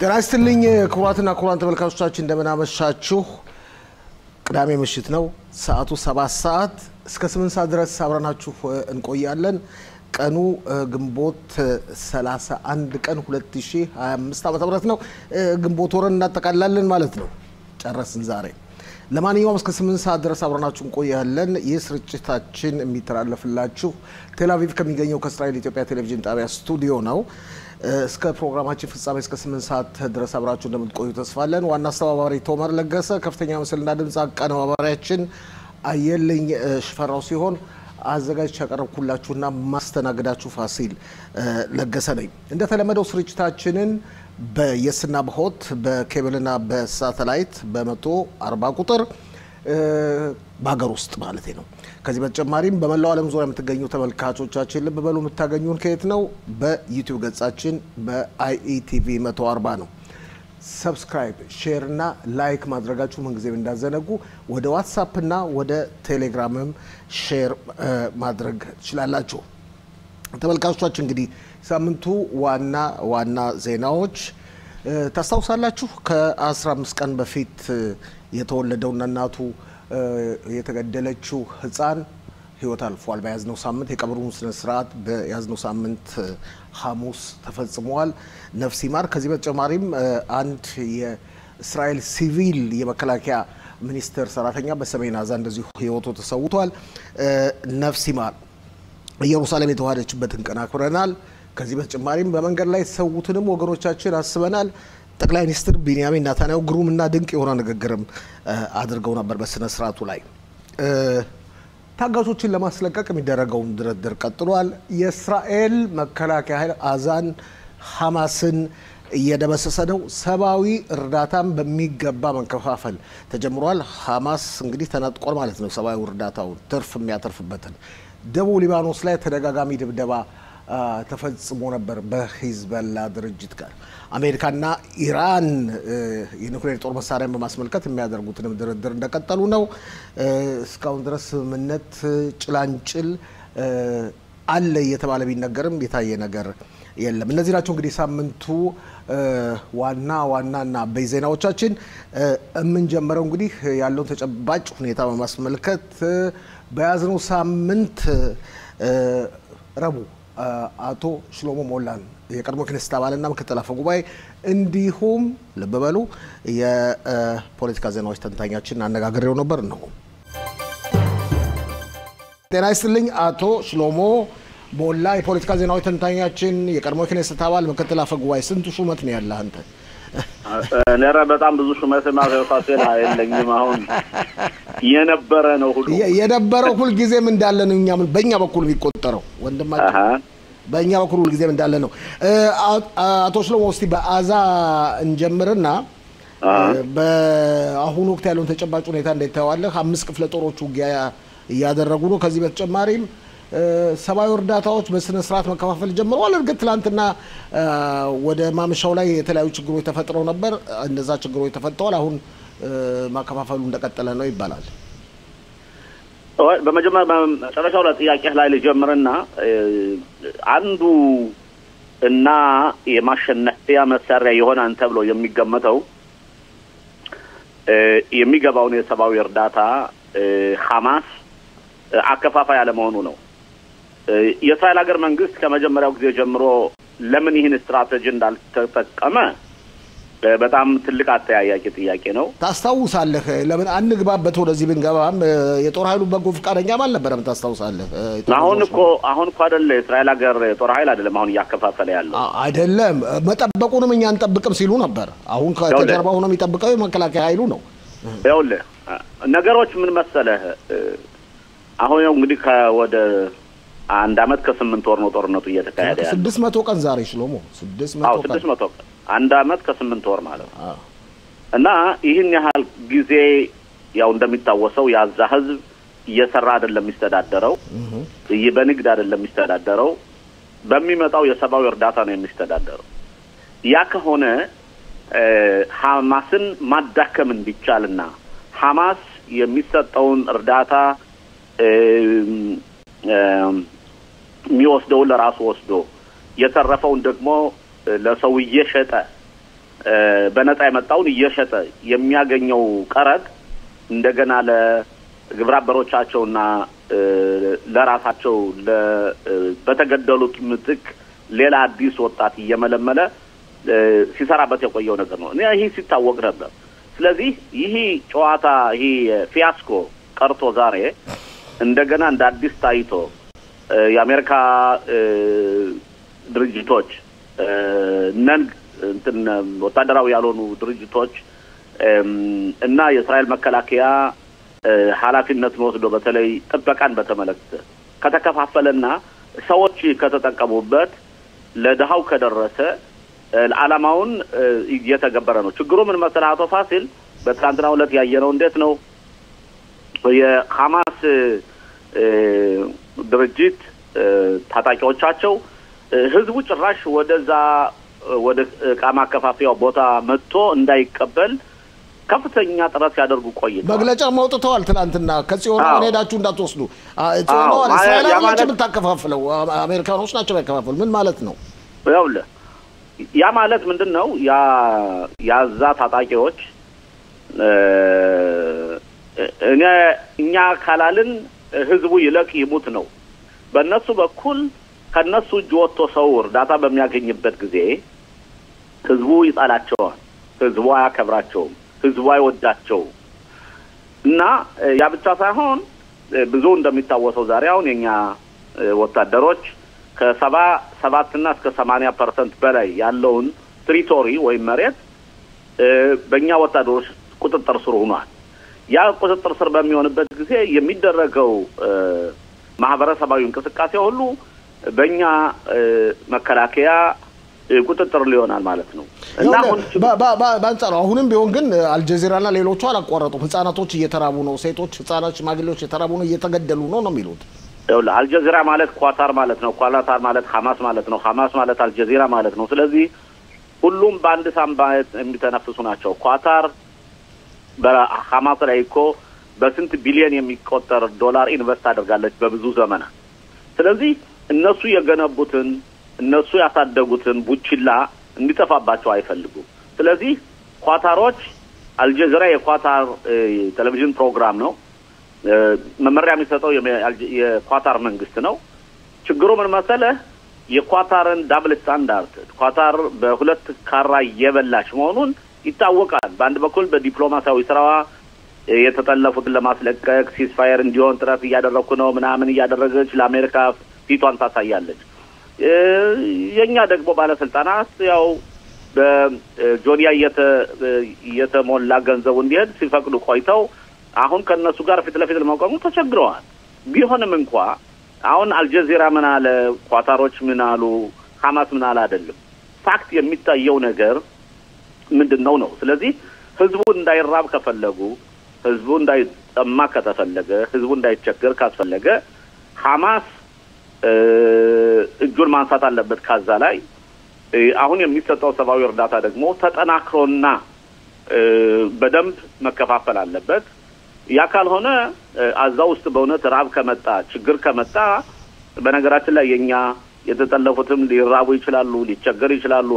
ጤና ይስጥልኝ ክቡራትና ክቡራን ተመልካቾቻችን እንደምን አመሻችሁ። ቅዳሜ ምሽት ነው። ሰዓቱ 7 ሰዓት እስከ 8 ሰዓት ድረስ አብረናችሁ እንቆያለን። ቀኑ ግንቦት 31 ቀን 2025 ዓ.ም ነው። ግንቦት ወርን እናጠቃላለን ማለት ነው። ጨረስን ዛሬ። ለማንኛውም እስከ 8 ሰዓት ድረስ አብረናችሁ እንቆያለን። ይህ ስርጭታችን የሚተላለፍላችሁ ቴል አቪቭ ከሚገኘው ከእስራኤል ኢትዮጵያ ቴሌቪዥን ጣቢያ ስቱዲዮ ነው። እስከ ፕሮግራማችን ፍጻሜ እስከ 8 ሰዓት ድረስ አብራችሁ እንደምትቆዩ ተስፋለን። ዋና አስተባባሪ ቶመር ለገሰ፣ ከፍተኛ ምስልና ድምጽ አቀናባሪያችን አየልኝ ሽፈራው ሲሆን አዘጋጅ ያቀርብኩላችሁና ማስተናገዳችሁ ፋሲል ለገሰ ነኝ። እንደተለመደው ስርጭታችንን በየስና በሆት በኬብልና በሳተላይት በ140 ቁጥር ባገር ውስጥ ማለት ነው። ከዚህ በተጨማሪም በመላው ዓለም ዙሪያ የምትገኙ ተመልካቾቻችን ልብ በሉ የምታገኙን ከየት ነው? በዩቲዩብ ገጻችን በአይኢቲቪ 140 ነው። ሰብስክራይብ፣ ሼር እና ላይክ ማድረጋችሁ ምን ጊዜም እንዳዘነጉ። ወደ ዋትስአፕ እና ወደ ቴሌግራምም ሼር ማድረግ ትችላላችሁ። ተመልካቾቻችን እንግዲህ ሳምንቱ ዋና ዜናዎች ታስታውሳላችሁ። ከ15 ቀን በፊት የተወለደውና እናቱ የተገደለችው ህፃን ህይወት አልፏል። በያዝነው ሳምንት የቀብሩን ስነ ስርዓት በያዝነው ሳምንት ሐሙስ ተፈጽሟል። ነፍስ ይማር። ከዚህ በተጨማሪም አንድ የእስራኤል ሲቪል የመከላከያ ሚኒስቴር ሰራተኛ በሰሜን ጋዛ እንደዚሁ ህይወቱ ተሰውቷል። ነፍስ ይማር። ኢየሩሳሌም የተዋሃደችበትን ቀን አክብረናል። ከዚህ በተጨማሪም በመንገድ ላይ የተሰዉትንም ወገኖቻችን አስበናል። ጠቅላይ ሚኒስትር ቢንያሚን ኔታንያሁ ግሩምና ድንቅ የሆነ ንግግርም አድርገው ነበር በስነ ስርዓቱ ላይ። ታጋቾችን ለማስለቀቅ የሚደረገውን ድርድር ቀጥሏል። የእስራኤል መከላከያ ኃይል ጋዛን ሐማስን እየደመሰሰ ነው። ሰብአዊ እርዳታም በሚገባ መንከፋፈል ተጀምሯል። ሐማስ እንግዲህ ተነጥቋል ማለት ነው። ሰብአዊ እርዳታው ትርፍ የሚያተርፍበትን ደቡብ ሊባኖስ ላይ ተደጋጋሚ ድብደባ ተፈጽሞ ነበር በሂዝቦላ ድርጅት ጋር። አሜሪካና ኢራን የኒውክሌር ጦር መሳሪያን በማስመልከት የሚያደርጉትንም ድርድር እንደቀጠሉ ነው። እስካሁን ድረስ ስምምነት ጭላንጭል አለ እየተባለ ቢነገርም የታየ ነገር የለም። እነዚህ ናቸው እንግዲህ ሳምንቱ ዋናና በዜናዎቻችን። የምንጀምረው እንግዲህ ያለውን ተጨባጭ ሁኔታ በማስመልከት በያዝነው ሳምንት ረቡዕ አቶ ሽሎሞ ሞላን የቀድሞ ክኔሴት አባልና ምክትል አፈ ጉባኤ እንዲሁም ልብ በሉ የፖለቲካ ዜናዎች ተንታኛችን አነጋግሬው ነበር ነው። ጤና ይስጥልኝ አቶ ሽሎሞ ሞላ የፖለቲካ ዜናዎች ተንታኛችን የቀድሞ ክኔሴት አባል ምክትል አፈ ጉባኤ። ስንት ሹመት ነው ያለህ አንተ? ነራ በጣም ብዙ ሹመት ማፈፋሰና የለኝም። አሁን የነበረው ሁሉ ጊዜም እንዳለ ነው። እኛም በእኛ በኩል የሚቆጠረው ወንድማችን በእኛ በኩል ሁሉ ጊዜም እንዳለ ነው። አቶ ሽሎሞ እስቲ በጋዛ እንጀምርና በአሁኑ ወቅት ያለውን ተጨባጭ ሁኔታ እንዴት ታያለህ? 5 ክፍለ ጦሮች ውጊያ እያደረጉ ነው። ከዚህ በተጨማሪም ሰብአዊ እርዳታዎች በስነ ስርዓት መከፋፈል ጀምረዋል። እርግጥ ትላንትና ወደ ማምሻው ላይ የተለያዩ ችግሮች ተፈጥረው ነበር። እነዛ ችግሮች ተፈተዋል። አሁን ማከፋፈሉ እንደቀጠለ ነው ይባላል። በመጀመሪያ መጨረሻው ላይ ጥያቄ ላይ ልጀምርና አንዱ እና የማሸነፊያ መሳሪያ ይሆናል ተብሎ የሚገመተው የሚገባውን የሰብአዊ እርዳታ ሐማስ አከፋፋይ አለመሆኑ ነው። የእስራኤል ሀገር መንግስት ከመጀመሪያው ጊዜ ጀምሮ ለምን ይህን ስትራቴጂ እንዳልተጠቀመ በጣም ትልቅ አጠያያቂ ጥያቄ ነው። ታስታውሳለህ? ለምን አንግባበት ወደዚህ ብንገባም የጦር ኃይሉ በጎ ፍቃደኛም አልነበረም። ታስታውሳለህ? አሁን እኮ አይደለ የእስራኤል ሀገር ጦር ኃይል አይደለም አሁን እያከፋፈለ ያለው አይደለም። መጠበቁንም እኛ አንጠብቅም ሲሉ ነበር። አሁን ከጀርባው ሆኖ የሚጠብቀው የመከላከያ ኃይሉ ነው። ይኸውልህ ነገሮች ምን መሰለህ፣ አሁን እንግዲህ ወደ 1 አመት ከ8 ወር ነው ጦርነቱ እየተካሄደ ያለው። 600 ቀን ዛሬ ሽሎሞ 600 ቀን 1 አመት ከ8 ወር ማለት ነው። እና ይህን ያህል ጊዜ ያው እንደሚታወሰው የጋዛ ህዝብ እየሰራ አይደለም የሚስተዳደረው፣ በንግድ አይደለም የሚስተዳደረው፣ በሚመጣው የሰብአዊ እርዳታ ነው የሚስተዳደረው። ያ ከሆነ ሐማስን ማዳከም እንዲቻልና ሐማስ የሚሰጠውን እርዳታ የሚወስደው ለራሱ ወስዶ የተረፈውን ደግሞ ለሰው እየሸጠ በነፃ የመጣውን እየሸጠ የሚያገኘው ቀረጥ እንደገና ለግብረ አበሮቻቸውና ለራሳቸው በተገደሉት ምትክ ሌላ አዲስ ወጣት እየመለመለ ሲሰራበት የቆየው ነገር ነው። ይሄ ሲታወቅ ነበር። ስለዚህ ይሄ ጨዋታ ይሄ ፊያስኮ ቀርቶ ዛሬ እንደገና እንደ አዲስ ታይቶ የአሜሪካ ድርጅቶች ወታደራዊ ያልሆኑ ድርጅቶች እና የእስራኤል መከላከያ ኃላፊነትን ወስዶ በተለይ ጥበቃን በተመለከተ ከተከፋፈለና ሰዎች ከተጠቀሙበት ለደሃው ከደረሰ ዓላማውን እየተገበረ ነው። ችግሩ ምን መሰለህ አቶ ፋሲል፣ በትናንትናው ዕለት ያየነው እንዴት ነው የሐማስ ድርጅት ታጣቂዎቻቸው ህዝቡ ጭራሽ ወደዛ ወደ ቃማ ከፋፊያው ቦታ መጥቶ እንዳይቀበል ከፍተኛ ጥረት ያደርጉ ቆይተዋል። መግለጫ ማውጣተዋል። ትናንትና ከጽዮን ሄዳችሁ እንዳትወስዱ ጽዮን እስራኤላውያን የምታከፋፍለው አሜሪካኖች ናቸው ያከፋፍሉ። ምን ማለት ነው? ያውለ ያ ማለት ምንድነው? ያዛ ታጣቂዎች እኛ ካላልን ህዝቡ ይለቅ ይሙት ነው። በእነሱ በኩል ከነሱ እጅ ወጥቶ ሰው እርዳታ በሚያገኝበት ጊዜ ህዝቡ ይጣላቸዋል፣ ህዝቡ አያከብራቸውም፣ ህዝቡ አይወዳቸውም። እና ያ ብቻ ሳይሆን ብዙ እንደሚታወሰው ዛሬ አሁን የኛ ወታደሮች ከ77 እና እስከ 80% በላይ ያለውን ትሪቶሪ ወይም መሬት በእኛ ወታደሮች ቁጥጥር ስር ሆኗል። ያ ቁጥጥር ስር በሚሆንበት ጊዜ የሚደረገው ማህበረሰባዊ እንቅስቃሴ ሁሉ በእኛ መከላከያ ቁጥጥር ሊሆናል ማለት ነው። እና ባንጻሩ አሁንም ቢሆን ግን አልጀዚራና ሌሎቹ አላቋረጡም። ህፃናቶች እየተራቡ ነው፣ ሴቶች፣ ህፃናት፣ ሽማግሌዎች እየተራቡ ነው፣ እየተገደሉ ነው የሚሉት። ይኸውልህ አልጀዚራ ማለት ኳታር ማለት ነው፣ ኳታር ማለት ሐማስ ማለት ነው፣ ሐማስ ማለት አልጀዚራ ማለት ነው። ስለዚህ ሁሉም በአንድ ሳምባ የሚተነፍሱ ናቸው። ኳታር በሐማስ ላይ እኮ በስንት ቢሊዮን የሚቆጠር ዶላር ኢንቨስት አድርጋለች በብዙ ዘመናት። ስለዚህ እነሱ የገነቡትን እነሱ ያሳደጉትን ቡችላ እንዲጠፋባቸው አይፈልጉም። ስለዚህ ኳታሮች አልጀዚራ የኳታር ቴሌቪዥን ፕሮግራም ነው፣ መመሪያ የሚሰጠው የኳታር መንግስት ነው። ችግሩ ምን መሰለህ? የኳታርን ዳብል ስታንዳርድ ኳታር በሁለት ካራ እየበላች መሆኑን ይታወቃል። በአንድ በኩል በዲፕሎማሲያዊ ስራዋ የተጠለፉትን ለማስለቀቅ ሲስፋየር እንዲሆን ጥረት እያደረኩ ነው ምናምን እያደረገች ለአሜሪካ ፊቷን ታሳያለች። የኛ ደግሞ ባለስልጣናት ያው በጆንያ የተሞላ ገንዘቡ እንዲሄድ ሲፈቅዱ ቆይተው አሁን ከነሱ ጋር ፊት ለፊት ለማቆሙ ተቸግረዋል። ቢሆንም እንኳን አሁን አልጀዚራ ምን አለ፣ ኳታሮች ምን አሉ፣ ሐማስ ምን አለ አይደለም። ፋክት የሚታየው ነገር ምንድነው ነው። ስለዚህ ህዝቡ እንዳይራብ ከፈለጉ፣ ህዝቡ እንዳይጠማ ከተፈለገ፣ ህዝቡ እንዳይቸገር ካስፈለገ ሐማስ እጁን ማንሳት አለበት ካዛ ላይ። አሁን የሚሰጠው ሰብአዊ እርዳታ ደግሞ ተጠናክሮና በደንብ መከፋፈል አለበት። ያ ካልሆነ አዛ ውስጥ በእውነት ራብ ከመጣ ችግር ከመጣ በነገራችን ላይ የኛ የተጠለፉትም ሊራቡ ይችላሉ፣ ሊቸገሩ ይችላሉ።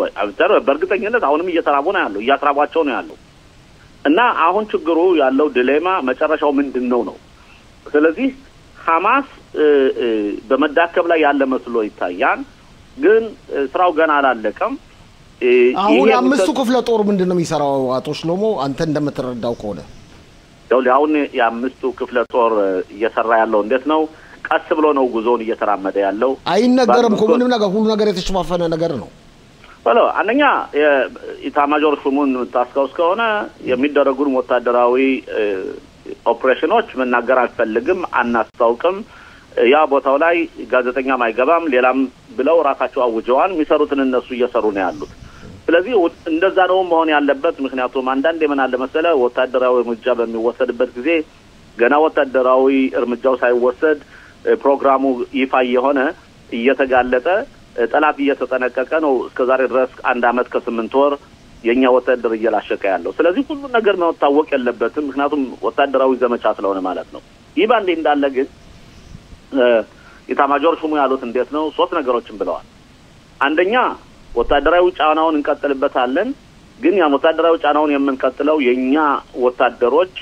በእርግጠኝነት አሁንም እየተራቡ ነው ያለው፣ እያስራቧቸው ነው ያለው። እና አሁን ችግሩ ያለው ዲሌማ መጨረሻው ምንድነው ነው። ስለዚህ ሐማስ በመዳከም ላይ ያለ መስሎ ይታያል፣ ግን ስራው ገና አላለቀም። አሁን አምስቱ ክፍለ ጦር ምንድነው የሚሰራው? አቶ ሽሎሞ አንተ እንደምትረዳው ከሆነ አሁን የአምስቱ ክፍለ ጦር እየሰራ ያለው እንዴት ነው? ቀስ ብሎ ነው ጉዞውን እየተራመደ ያለው። አይነገርም እኮ ምንም ነገር፣ ሁሉ ነገር የተሸፋፈነ ነገር ነው። አንደኛ ኢታማጆር ሹሙን ታስታውስ ከሆነ የሚደረጉን ወታደራዊ ኦፕሬሽኖች መናገር አልፈልግም፣ አናስታውቅም፣ ያ ቦታው ላይ ጋዜጠኛም አይገባም ሌላም ብለው ራሳቸው አውጀዋል። የሚሰሩትን እነሱ እየሰሩ ነው ያሉት። ስለዚህ እንደዛ ነው መሆን ያለበት። ምክንያቱም አንዳንዴ ምን አለ መሰለህ ወታደራዊ እርምጃ በሚወሰድበት ጊዜ ገና ወታደራዊ እርምጃው ሳይወሰድ ፕሮግራሙ ይፋ የሆነ እየተጋለጠ ጠላት እየተጠነቀቀ ነው እስከዛሬ ድረስ 1 አመት ከ8 ወር የኛ ወታደር እየላሸቀ ያለው። ስለዚህ ሁሉ ነገር መታወቅ የለበትም፣ ምክንያቱም ወታደራዊ ዘመቻ ስለሆነ ማለት ነው። ይህ ባንዴ እንዳለ ግን ኢታማጆር ሹሙ ያሉት እንዴት ነው? 3 ነገሮችን ብለዋል። አንደኛ ወታደራዊ ጫናውን እንቀጥልበታለን፣ ግን ያን ወታደራዊ ጫናውን የምንቀጥለው የኛ ወታደሮች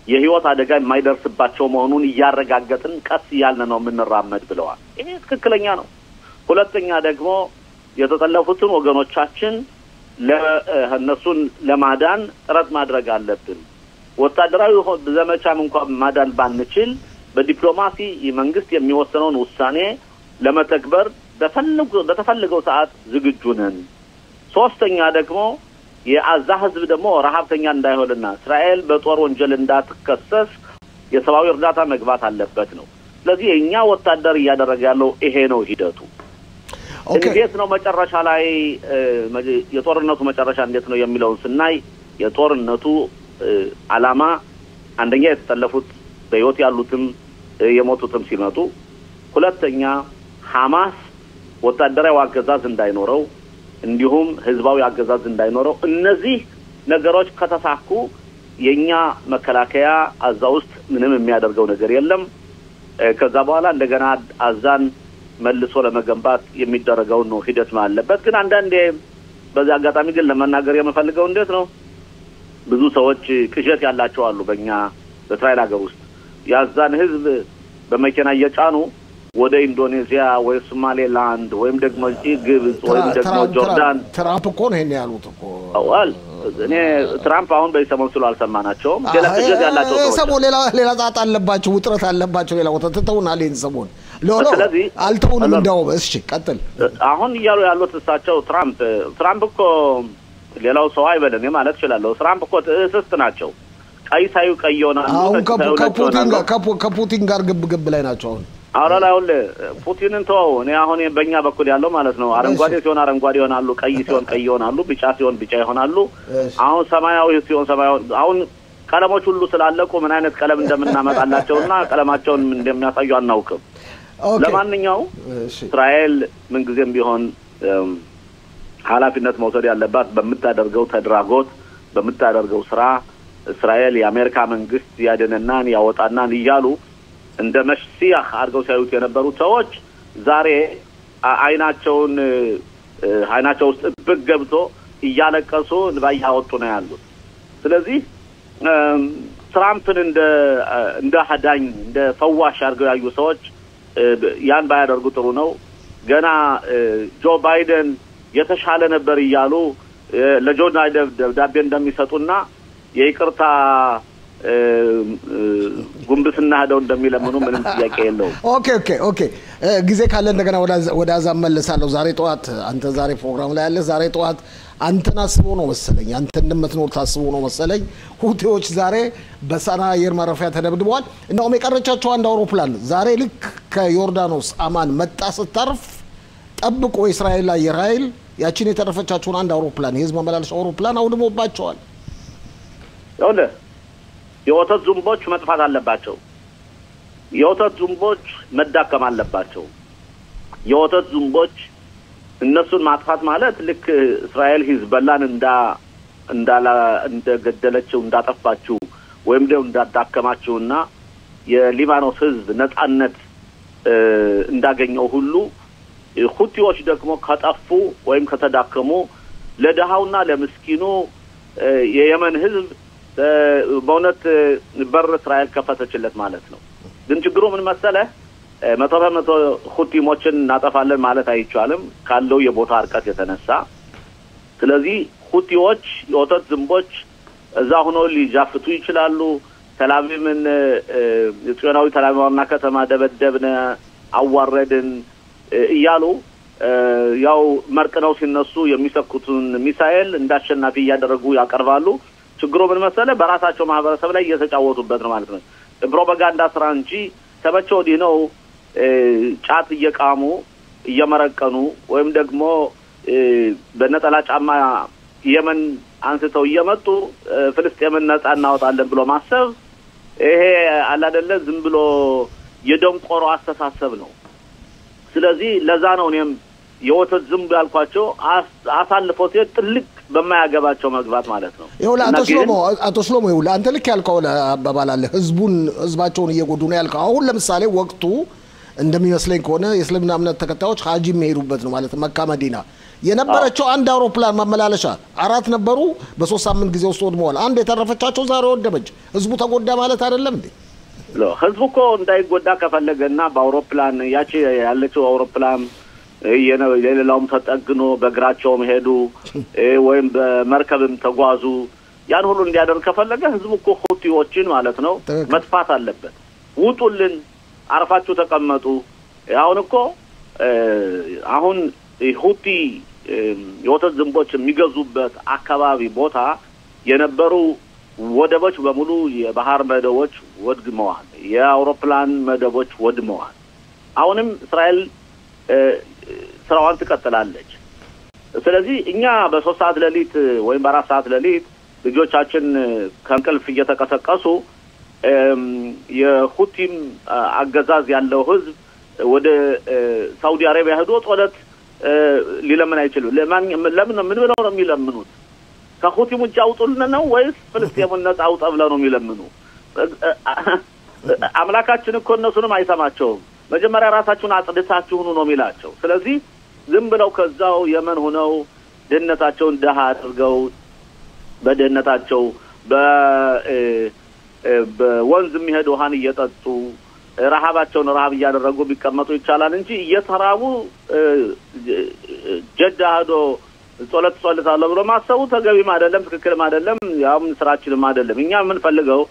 የህይወት አደጋ የማይደርስባቸው መሆኑን ያረጋግጠን ቀስ ያልን ነው የምንራመድ ብለዋል። ይሄ ትክክለኛ ነው። ሁለተኛ ደግሞ የተጠለፉትን ወገኖቻችን ለነሱን ለማዳን ጥረት ማድረግ አለብን። ወታደራዊ ዘመቻም እንኳን ማዳን ባንችል በዲፕሎማሲ መንግስት የሚወሰነውን ውሳኔ ለመተግበር በተፈለገው ሰዓት ዝግጁ ነን። ሶስተኛ ደግሞ የአዛ ህዝብ ደግሞ ረሃብተኛ እንዳይሆንና እስራኤል በጦር ወንጀል እንዳትከሰስ የሰብአዊ እርዳታ መግባት አለበት ነው። ስለዚህ የኛ ወታደር ያደረገ ያለው ይሄ ነው ሂደቱ። እንዴት ነው መጨረሻ ላይ የጦርነቱ መጨረሻ እንዴት ነው የሚለውን ስናይ የጦርነቱ ዓላማ አንደኛ የተጠለፉት በህይወት ያሉትም የሞቱትም ሲመጡ፣ ሁለተኛ ሐማስ ወታደራዊ አገዛዝ እንዳይኖረው እንዲሁም ህዝባዊ አገዛዝ እንዳይኖረው እነዚህ ነገሮች ከተሳኩ የኛ መከላከያ አዛ ውስጥ ምንም የሚያደርገው ነገር የለም። ከዛ በኋላ እንደገና አዛን መልሶ ለመገንባት የሚደረገው ነው ሂደት ማለበት። ግን አንዳንዴ በዛ አጋጣሚ ግን ለመናገር የምፈልገው እንዴት ነው ብዙ ሰዎች ቅዠት ያላቸው አሉ በእኛ በእስራኤል ሀገር ውስጥ ያዛን ህዝብ በመኪና እየጫኑ ወደ ኢንዶኔዚያ ወይ ሶማሌላንድ ወይም ደግሞ ግብጽ ወይም ደግሞ ጆርዳን ትራምፕ እኮ ነው ይሄን ያሉት እኮ አዋል እኔ ትራምፕ አሁን በሰሞኑ ስለ አልሰማናቸውም። ገለጽ ያላቸው ሰዎች ሰሞኑ ሌላ ጣጣ አለባቸው ውጥረት አለባቸው ሌላ ወጣ ተተውናል ይሄን ሰሞን ሎሎ አልተውንም እንደው እሺ ቀጥል አሁን እያሉ ያሉት እሳቸው ትራምፕ እኮ ሌላው ሰው አይበለም ማለት ይችላል። ትራምፕ እኮ እስስት ናቸው። ቀይሳዩ ቀይዮና አሁን ከፑቲን ጋር ግብ ላይ ናቸው። አሁን አሁን ፑቲንን ተው እኔ አሁን በእኛ በኩል ያለው ማለት ነው አረንጓዴ ሲሆን አረንጓዴ ይሆናሉ፣ ቀይ ሲሆን ቀይ ይሆናሉ፣ ቢጫ ሲሆን ቢጫ ይሆናሉ። አሁን ሰማያዊ ሲሆን ሰማያዊ አሁን ቀለሞች ሁሉ ስላለቁ ምን አይነት ቀለም እንደምናመጣላቸውና ቀለማቸውን እንደሚያሳዩ አናውቅም። ለማንኛውም እስራኤል ምን ጊዜም ቢሆን ኃላፊነት መውሰድ ያለባት በመታደርገው ተድራጎት በመታደርገው ስራ እስራኤል የአሜሪካ መንግስት ያደነናን ያወጣናን ይያሉ እንደ መሲህ አርገው ሲያዩት የነበሩ ሰዎች ዛሬ አይናቸው ውስጥ በገብቶ እያለቀሱ ባያወጡ ነው ያሉት። ስለዚህ ትራምፕን እንደ ሀዳኝ እንደ ፈዋሽ አርገው ያዩ ሰዎች ያን ባያደርጉ ጥሩ ነው። ገና ጆ ባይደን የተሻለ ነበር ይያሉ ለጆ ባይደን ደብዳቤ እንደሚሰጡና የይቅርታ ጉንብስና ሄደው እንደሚለምኑ ምንም ጥያቄ የለውም። ኦኬ ጊዜ ካለ እንደገና ወደ አዛም መለሳለሁ። ዛሬ ጠዋት አንተ ዛሬ ፕሮግራም ላይ ያለ ዛሬ ጠዋት አንተን አስቦ ነው መሰለኝ አንተ እንደምትኖር ታስቦ ነው መሰለኝ ሁቲዎች ዛሬ በሳና አየር ማረፊያ ተደብድበዋል። እንደውም የቀረቻቸው አንድ አውሮፕላን ዛሬ ልክ ከዮርዳኖስ አማን መጣ ስታርፍ ጠብቆ እስራኤል አየር ኃይል ያቺን የተረፈቻቸውን አንድ አውሮፕላን የህዝብ ማመላለሻ አውሮፕላን አውድሞባቸዋል። የወተት ዝንቦች መጥፋት አለባቸው። የወተት ዝንቦች መዳከም አለባቸው። የወተት ዝንቦች እነሱን ማጥፋት ማለት ልክ እስራኤል ሂዝቦላን እንደገደለችው እንዳጠፋችው ወይም ደግሞ እንዳዳከማችውና የሊባኖስ ህዝብ ነጻነት እንዳገኘው ሁሉ ሁቲዎች ደግሞ ከጠፉ ወይም ከተዳከሙ ለደሃውና ለምስኪኑ የየመን ህዝብ በእውነት በር እስራኤል ከፈተችለት ማለት ነው። ግን ችግሩ ምን መሰለህ 100% ሁቲሞችን እናጠፋለን ማለት አይቻልም ካለው የቦታ ርቀት የተነሳ። ስለዚህ ሁቲዎች የወተት ዝንቦች እዛ ሆነው ሊጃፍቱ ይችላሉ። ተላቪቭን የጽዮናዊ ተላቪቭና ከተማ ደበደብነ አዋረድን እያሉ ያው መርቅነው ሲነሱ የሚሰኩቱን ሚሳኤል እንዳሸናፊ ያደረጉ ያቀርባሉ። ችግሩ ምን መሰለህ በራሳቸው ማህበረሰብ ላይ እየተጫወቱበት ነው ማለት ነው። ፕሮፓጋንዳ ስራ እንጂ ተበቸው ወዲህ ነው ጫት እየቃሙ እየመረቀኑ ወይም ደግሞ በነጠላ ጫማ የመን አንስተው እየመጡ ፍልስጤምን ነጻ እናወጣለን ብሎ ማሰብ ይሄ አላደለ ዝም ብሎ የደንቆሮ አስተሳሰብ ነው። ስለዚህ ለዛ ነው እኔም የወተት ዝንብ ያልኳቸው አሳልፈው ጥልቅ በማያገባቸው መግባት ማለት ነው። ይኸውልህ አቶ ሽሎሞ ይኸውልህ አንተ ልክ ያልከው አባባል አለ ህዝባቸውን እየጎዱ ነው ያልከው። አሁን ለምሳሌ ወቅቱ እንደሚመስለኝ ከሆነ የእስልምና እምነት ተከታዮች ሀጂ የሚሄዱበት ነው ማለት መካ መዲና የነበረቸው አንድ አውሮፕላን ማመላለሻ 4 ነበሩ በ3 ሳምንት ጊዜ ውስጥ ወድመዋል አንድ የተረፈቻቸው ዛሬ ወደመች ህዝቡ ተጎዳ ማለት አይደለም እንዴ ህዝቡ እኮ እንዳይጎዳ ከፈለገና በአውሮፕላን ያቺ ያለችው አውሮፕላን የሌላውም ተጠግኖ በእግራቸውም ሄዱ ወይም በመርከብም ተጓዙ ያን ሁሉ እንዲያደርግ ከፈለገ ህዝቡ እኮ ሁቲዎችን ማለት ነው መጥፋት አለበት ውጡልን አርፋችሁ ተቀመጡ አሁን እኮ አሁን ሁቲ የወተት ዝንቦች የሚገዙበት አካባቢ ቦታ የነበሩ ወደቦች በሙሉ የባህር መደቦች ወድመዋል የአውሮፕላን መደቦች ወድመዋል አሁንም እስራኤል ስራዋን ትቀጥላለች ስለዚህ እኛ በ3 ሰዓት ሌሊት ወይም በ4 ሰዓት ሌሊት ልጆቻችን ከንቅልፍ እየተቀሰቀሱ የሁቲም አገዛዝ ያለው ህዝብ ወደ ሳውዲ አረቢያ ሄዶ ጦለት ሊለምን አይችልም ለምን ምን ብለው ነው የሚለምኑት ከሁቲም ውጭ አውጡልን ነው ወይስ ፍልስጤምን ነፃ አውጣ ብለው ነው የሚለምኑ አምላካችን እኮ እነሱንም አይሰማቸውም መጀመሪያ ራሳችሁን አጽድታችሁ ሁኑ ነው የሚላቸው ስለዚህ ዝም ብለው ከዛው የመን ሆነው ድህነታቸውን ደሃ አድርገው በድህነታቸው በወንዝ የሚሄዱ ውሃን እየጠጡ ረሃባቸውን ረሃብ እያደረጉ ቢቀመጡ ይቻላል እንጂ እየተራቡ ጀዳ ሄዶ ጾለት አለ ብሎ ማሰቡ ተገቢም አይደለም ትክክልም አይደለም ያም ስራችንም አይደለም እኛ ምን ፈልገው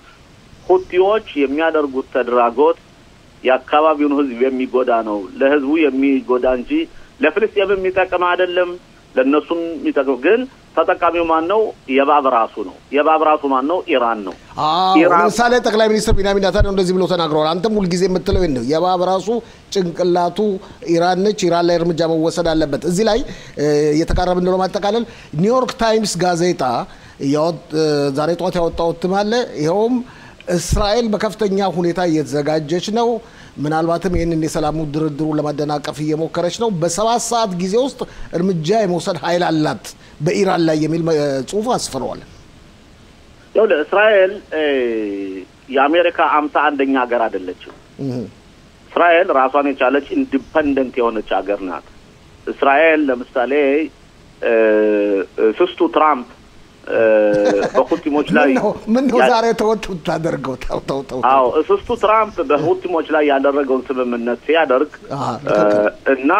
ሁቲዎች የሚያደርጉት ተድራጎት የአካባቢውን ህዝብ የሚጎዳ ነው ለህዝቡ የሚጎዳ እንጂ ለፍልስጤም የሚጠቅም አይደለም ለነሱም የሚጠቅም ግን ተጠቃሚው ማን ነው የባብ ራሱ ነው የባብ ራሱ ማን ነው ኢራን ነው ለምሳሌ ጠቅላይ ሚኒስትር ቢንያሚን ኔታንያሁ እንደዚህ ብሎ ተናግረዋል አንተም ሁሉ ጊዜ የምትለው ነው የባብ ራሱ ጭንቅላቱ ኢራን ነች ኢራን ላይ እርምጃ መወሰድ አለበት እዚህ ላይ የተቃረበ እንደሆነ ማጠቃለል ኒውዮርክ ታይምስ ጋዜጣ ዛሬ ጧት ያወጣው እትም አለ ይሄውም እስራኤል በከፍተኛ ሁኔታ እየተዘጋጀች ነው ምናልባትም ይሄንን የሰላሙ ድርድሩ ለማደናቀፍ እየሞከረች ነው በ7 ሰዓት ጊዜ ውስጥ እርምጃ የመውሰድ ኃይል አላት በኢራን ላይ የሚል ጽሁፍ አስፈረዋል እስራኤል የአሜሪካ 51ኛ ሀገር አይደለችም እስራኤል ራሷን የቻለች ኢንዲፔንደንት የሆነች ሀገር ናት እስራኤል ለምሳሌ ስስቱ ትራምፕ በሁቲሞች ላይ ምን ነው ዛሬ ተወጥቶ ታደርገው አዎ ስስቱ ትራምፕ በሁቲሞች ላይ ያደረገውን ስምምነት ሲያደርግ እና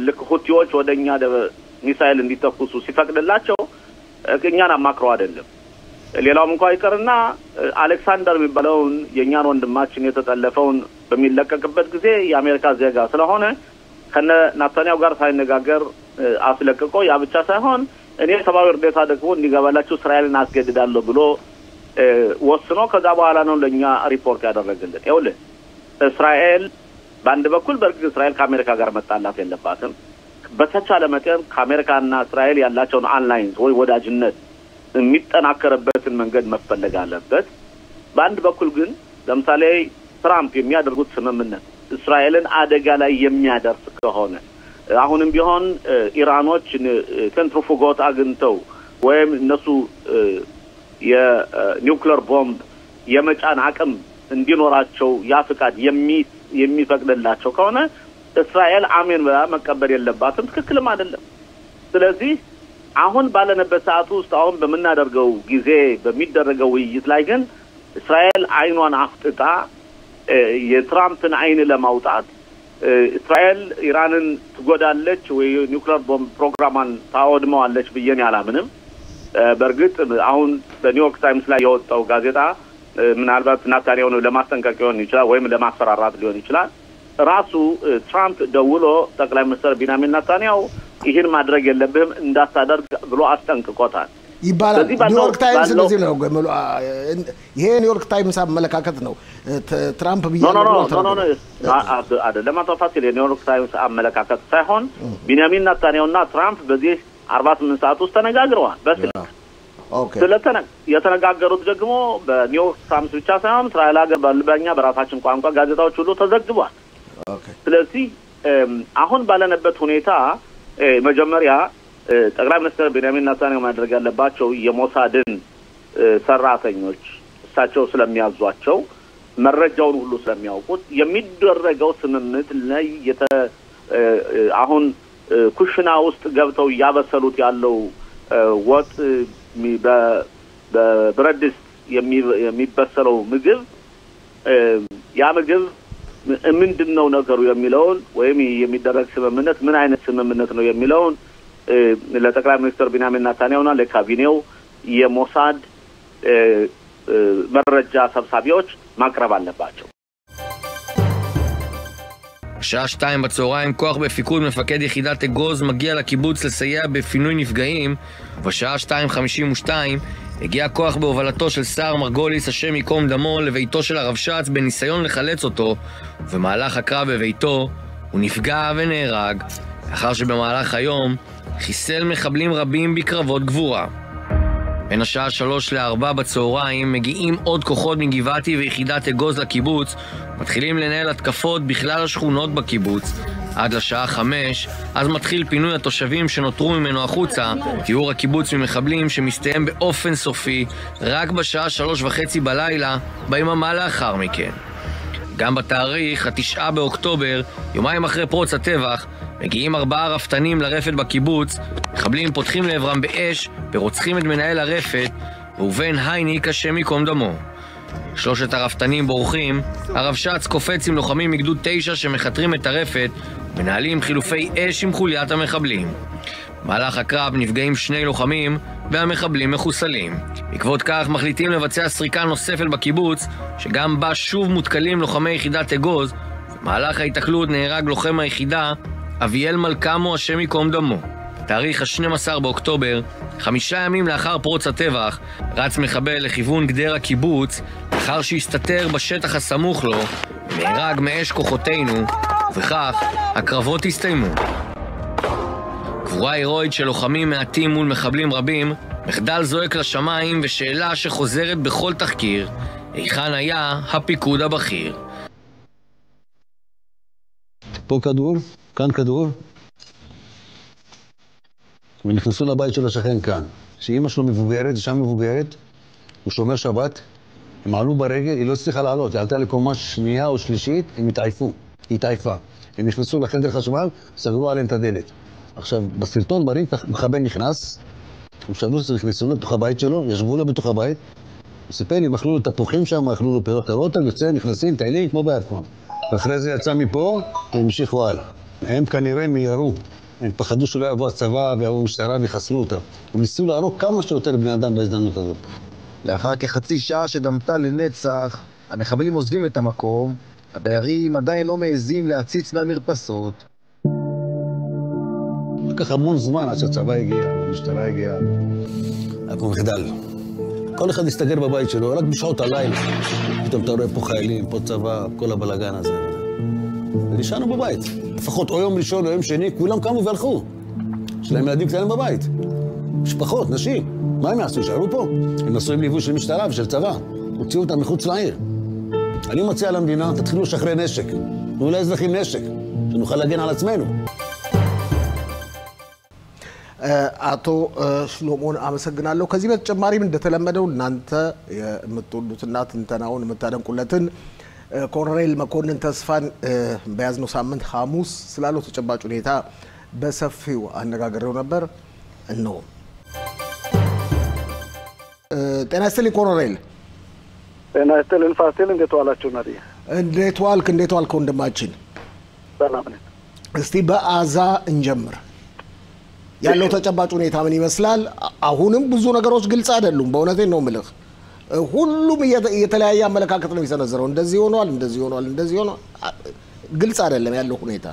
ልክ ሁቲዎች ወደኛ ሚሳኤል እንዲተኩሱ ሲፈቅድላቸው እኛን አማክረው አይደለም ሌላውም እንኳን ይቀርና አሌክሳንደር የሚባለውን የኛን ወንድማችን የተጠለፈውን በሚለቀቅበት ጊዜ የአሜሪካ ዜጋ ስለሆነ ከነ ናታንያሁ ጋር ሳይነጋገር አስለቅቆ ያ ብቻ ሳይሆን እኔ ሰባዊ እርዳታ ደግሞ እንዲገባላችሁ እስራኤልን አስገድዳለሁ ብሎ ወስኖ ከዛ በኋላ ነው ለኛ ሪፖርት ያደረገልን ይኸውልህ እስራኤል በአንድ በኩል በርግጥ እስራኤል ከአሜሪካ ጋር መጣላት የለባትም በተቻለ መጠን ከአሜሪካና እስራኤል ያላቸውን አላይንስ ወይ ወዳጅነት የሚጠናከርበትን መንገድ መፈለግ አለበት በአንድ በኩል ግን ለምሳሌ ትራምፕ የሚያደርጉት ስምምነት እስራኤልን አደጋ ላይ የሚያደርስ ከሆነ አሁንም ቢሆን ኢራኖች ሴንትሪፉጎት አግንተው ወይም እነሱ የኒውክሌር ቦምብ የመጫን አቅም እንዲኖራቸው ያ ፍቃድ የሚፈቅድላቸው ከሆነ እስራኤል አሜን ብላ መቀበል የለባትም ትክክልም አይደለም ስለዚህ አሁን ባለነበት ሰዓት ውስጥ አሁን በመናደርገው ጊዜ በሚደረገው ውይይት ላይ ግን እስራኤል አይኗን አፍጥጣ የትራምፕን አይን ለማውጣት እስራኤል ኢራንን ትጎዳለች ወይ ኒውክሌር ቦምብ ፕሮግራሟን ታወድመዋለች ብየን ያላምንም በርግጥ አሁን በኒውዮርክ ታይምስ ላይ የወጣው ጋዜጣ ምናልባት ናታንያሁን ለማስጠንቀቅ ሊሆን ይችላል ወይም ለማስፈራራት ሊሆን ይችላል ራሱ ትራምፕ ደውሎ ጠቅላይ ሚኒስትር ቢንያሚን ኔታንያሁ ይሄን ማድረግ የለብህም እንዳታደርግ ብሎ አስጠንቅቆታል ይባላል ኒውዮርክ ታይምስ እንደዚህ ነው ይሄ ኒውዮርክ ታይምስ አመለካከት ነው ትራምፕ ቢያለው አይደለም አጣፋት የኒውዮርክ ታይምስ አመለካከት ሳይሆን ቢንያሚን ኔታንያሁና ትራምፕ በዚህ 48 ሰዓት ውስጥ ተነጋግረዋል በስልክ የተነጋገሩት ደግሞ በኒውዮርክ ታይምስ ብቻ ሳይሆን እስራኤል ሀገር ባልባኛ በራሳችን ቋንቋ ጋዜጣዎች ሁሉ ተዘግቧል ስለዚህ አሁን ባለነበት ሁኔታ መጀመሪያ ጠቅላይ ሚኒስትር ቢንያሚን ኔታንያሁ ማድረግ ያለባቸው የሞሳድን ሰራተኞች እሳቸው ስለሚያዟቸው መረጃውን ሁሉ ስለሚያውቁት የሚደረገው ስምምነት ላይ አሁን ኩሽና ውስጥ ገብተው ያበሰሉት ያለው ወጥ በብረት ድስት የሚበሰለው ምግብ ያ ምግብ ምንድነው ነገሩ የሚለውን ወይም የሚደረግ ስምምነት ምን አይነት ስምምነት ነው የሚለውን ለጠቅላይ ሚኒስትር ቢንያሚን ኔታንያሁና ለካቢኔው የሞሳድ መረጃ ሰብሳቢዎች ማቅረብ አለባቸው። בשעה 2 בצהריים כוח בפיקוד מפקד יחידת אגוז מגיע לקיבוץ לסייע בפינוי נפגעים, ובשעה 2:52 הגיע כוח בהובלתו של שר מרגוליס השם ייקום דמו לביתו של הרבש"ץ בניסיון לחלץ אותו, ובמהלך הקרב בביתו הוא נפגע ונהרג, לאחר שבמהלך היום חיסל מחבלים רבים בקרבות גבורה. בין השעה 3 ל-4 בצהריים מגיעים עוד כוחות מגבעתי ויחידת אגוז לקיבוץ, מתחילים לנהל התקפות בכלל השכונות בקיבוץ. עד לשעה 5, אז מתחיל פינוי התושבים שנותרו ממנו החוצה, תיאור הקיבוץ ממחבלים שמסתיים באופן סופי רק בשעה 3:30 בלילה, ביממה לאחר מכן. גם בתאריך, 9 באוקטובר, יומיים אחרי פרוץ הטבח, מגיעים 4 רפתנים לרפת בקיבוץ, מחבלים פותחים לעברם באש ורוצחים את מנהל הרפת, ראובן הייניק השם ייקום דמו. 3 הרפתנים בורחים, הרבש"ץ קופץ עם לוחמים מגדוד 9 שמחתרים את הרפת, מנהלים חילופי אש עם חוליית המחבלים. במהלך הקרב נפגעים 2 לוחמים והמחבלים מחוסלים. בעקבות כך מחליטים לבצע סריקה נוספת בקיבוץ, שגם בה שוב מותקלים לוחמי יחידת אגוז, ובמהלך ההתקלות נהרג לוחם היחידה אביאל מלכמו השם ייקום דמו. תאריך ה-12 באוקטובר, 5 ימים לאחר פרוץ הטבח, רץ מחבל לכיוון גדר הקיבוץ, לאחר שהסתתר בשטח הסמוך לו, נהרג מאש כוחותינו, וכך הקרבות הסתיימו. גבורה הירואית של לוחמים מעטים מול מחבלים רבים, מחדל זועק לשמיים ושאלה שחוזרת בכל תחקיר, היכן היה הפיקוד הבכיר? פה כדור, כאן כדור. ונכנסו לבית של השכן כאן. שאמא שלו מבוגרת, אישה מבוגרת, הוא שומר שבת, הם עלו ברגל, היא לא הצליחה לעלות, היא עלתה לקומה שנייה או שלישית, הם התעייפו, היא התעייפה. הם נכנסו לחדר חשמל, סגרו עליהם את הדלת. עכשיו, בסרטון מראים, מחבל נכנס, הם שאלו שנכנסו לתוך הבית שלו, ישבו לו בתוך הבית, הוא סיפר לי, הם אכלו לו תפוחים שם, אכלו לו פירות, אותם יוצא, נכנסים, טיילים, כמו בעצמם. ואחרי זה יצא מפה, הם המשיכו הלאה. הם כנראה מיירו. הם פחדו שלא יבוא הצבא ויבוא משטרה ויחסלו אותם. הם ניסו להרוג כמה שיותר בני אדם בהזדמנות הזאת. לאחר כחצי שעה שדמתה לנצח, המחבלים עוזבים את המקום, הדיירים עדיין לא מעזים להציץ מהמרפסות. לקח המון זמן עד שהצבא הגיע, המשטרה הגיעה. היה פה מחדל. כל אחד הסתגר בבית שלו, רק בשעות הלילה. פתאום אתה רואה פה חיילים, פה צבא, כל הבלגן הזה. ונשארנו בבית. לפחות או יום ראשון או יום שני, כולם קמו והלכו. יש להם ילדים קטנים בבית. משפחות, נשים. מה הם יעשו? יישארו פה? הם נסו עם ליווי של משטרה ושל צבא. הוציאו אותם מחוץ לעיר. אני מציע למדינה, תתחילו לשחרר נשק. תנו לאזרחים נשק, שנוכל להגן על עצמנו. አቶ ሽሎሞን አመሰግናለሁ። ከዚህ በተጨማሪም እንደተለመደው እናንተ የምትወዱትና ትንተናውን የምታደንቁለትን ኮሎኔል መኮንን ተስፋን በያዝነው ሳምንት ሐሙስ ስላለው ተጨባጭ ሁኔታ በሰፊው አነጋግረው ነበር። እነሆ። ጤና ይስጥልኝ ኮሎኔል። ጤና ይስጥልኝ ፋሲል፣ እንዴት ዋላችሁ? ናዲያ እንዴት ዋልክ ወንድማችን? ሰላም ነኝ። እስቲ በአዛ እንጀምር። ያለው ተጨባጭ ሁኔታ ምን ይመስላል? አሁንም ብዙ ነገሮች ግልጽ አይደሉም። በእውነቴን ነው የምልህ። ሁሉም የተለያየ አመለካከት ነው የሚሰነዘረው። እንደዚህ ሆኗል። ግልጽ አይደለም ያለው ሁኔታ።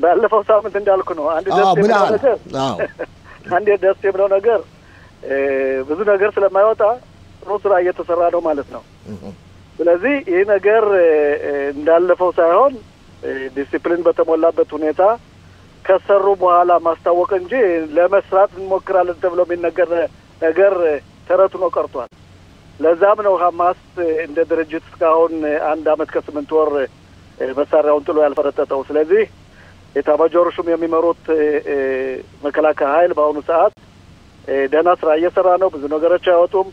ባለፈው ሳምንት እንዳልኩ ነው አንድ ደስ የሚለው ነገር ብዙ ነገር ስለማይወጣ ጥሩ ስራ እየተሰራ ነው ማለት ነው። ስለዚህ ይህ ነገር እንዳለፈው ሳይሆን ዲሲፕሊን በተሞላበት ሁኔታ ከሰሩ በኋላ ማስታወቅ እንጂ ለመስራት እንሞክራለን ተብሎ የሚነገር ነገር ተረቱ ነው ቀርቷል። ለዛም ነው ሐማስ እንደ ድርጅት እስካሁን 1 አመት ከ8 ወር መሳሪያውን ጥሎ ያልፈረጠጠው። ስለዚህ የታማጆር ሹም የሚመሩት መከላከያ ኃይል በአሁኑ ሰዓት ደህና ስራ እየሰራ ነው። ብዙ ነገሮች አይወጡም።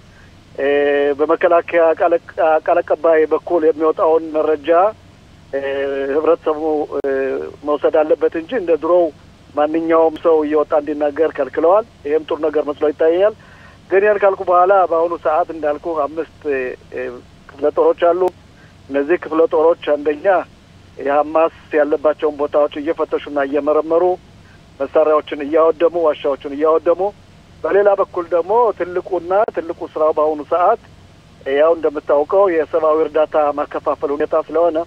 በመከላከያ ቃል አቀባይ በኩል የሚወጣውን መረጃ ህብረተሰቡ መውሰድ አለበት እንጂ እንደ ድሮው ማንኛውም ሰው እየወጣ እንዲናገር ከልክለዋል። ይሄም ጥሩ ነገር መስሎ ይታያል። ግን ያን ካልኩ በኋላ በአሁኑ ሰዓት እንዳልኩ 5 ክፍለ ጦሮች አሉ። እነዚህ ክፍለ ጦሮች አንደኛ የሐማስ ያለባቸውን ቦታዎች እየፈተሹና እየመረመሩ መሳሪያዎችን እያወደሙ ዋሻዎችን እያወደሙ፣ በሌላ በኩል ደግሞ ትልቁ ስራው በአሁኑ ሰዓት ያው እንደምታውቀው የሰብአዊ እርዳታ ማከፋፈል ሁኔታ ስለሆነ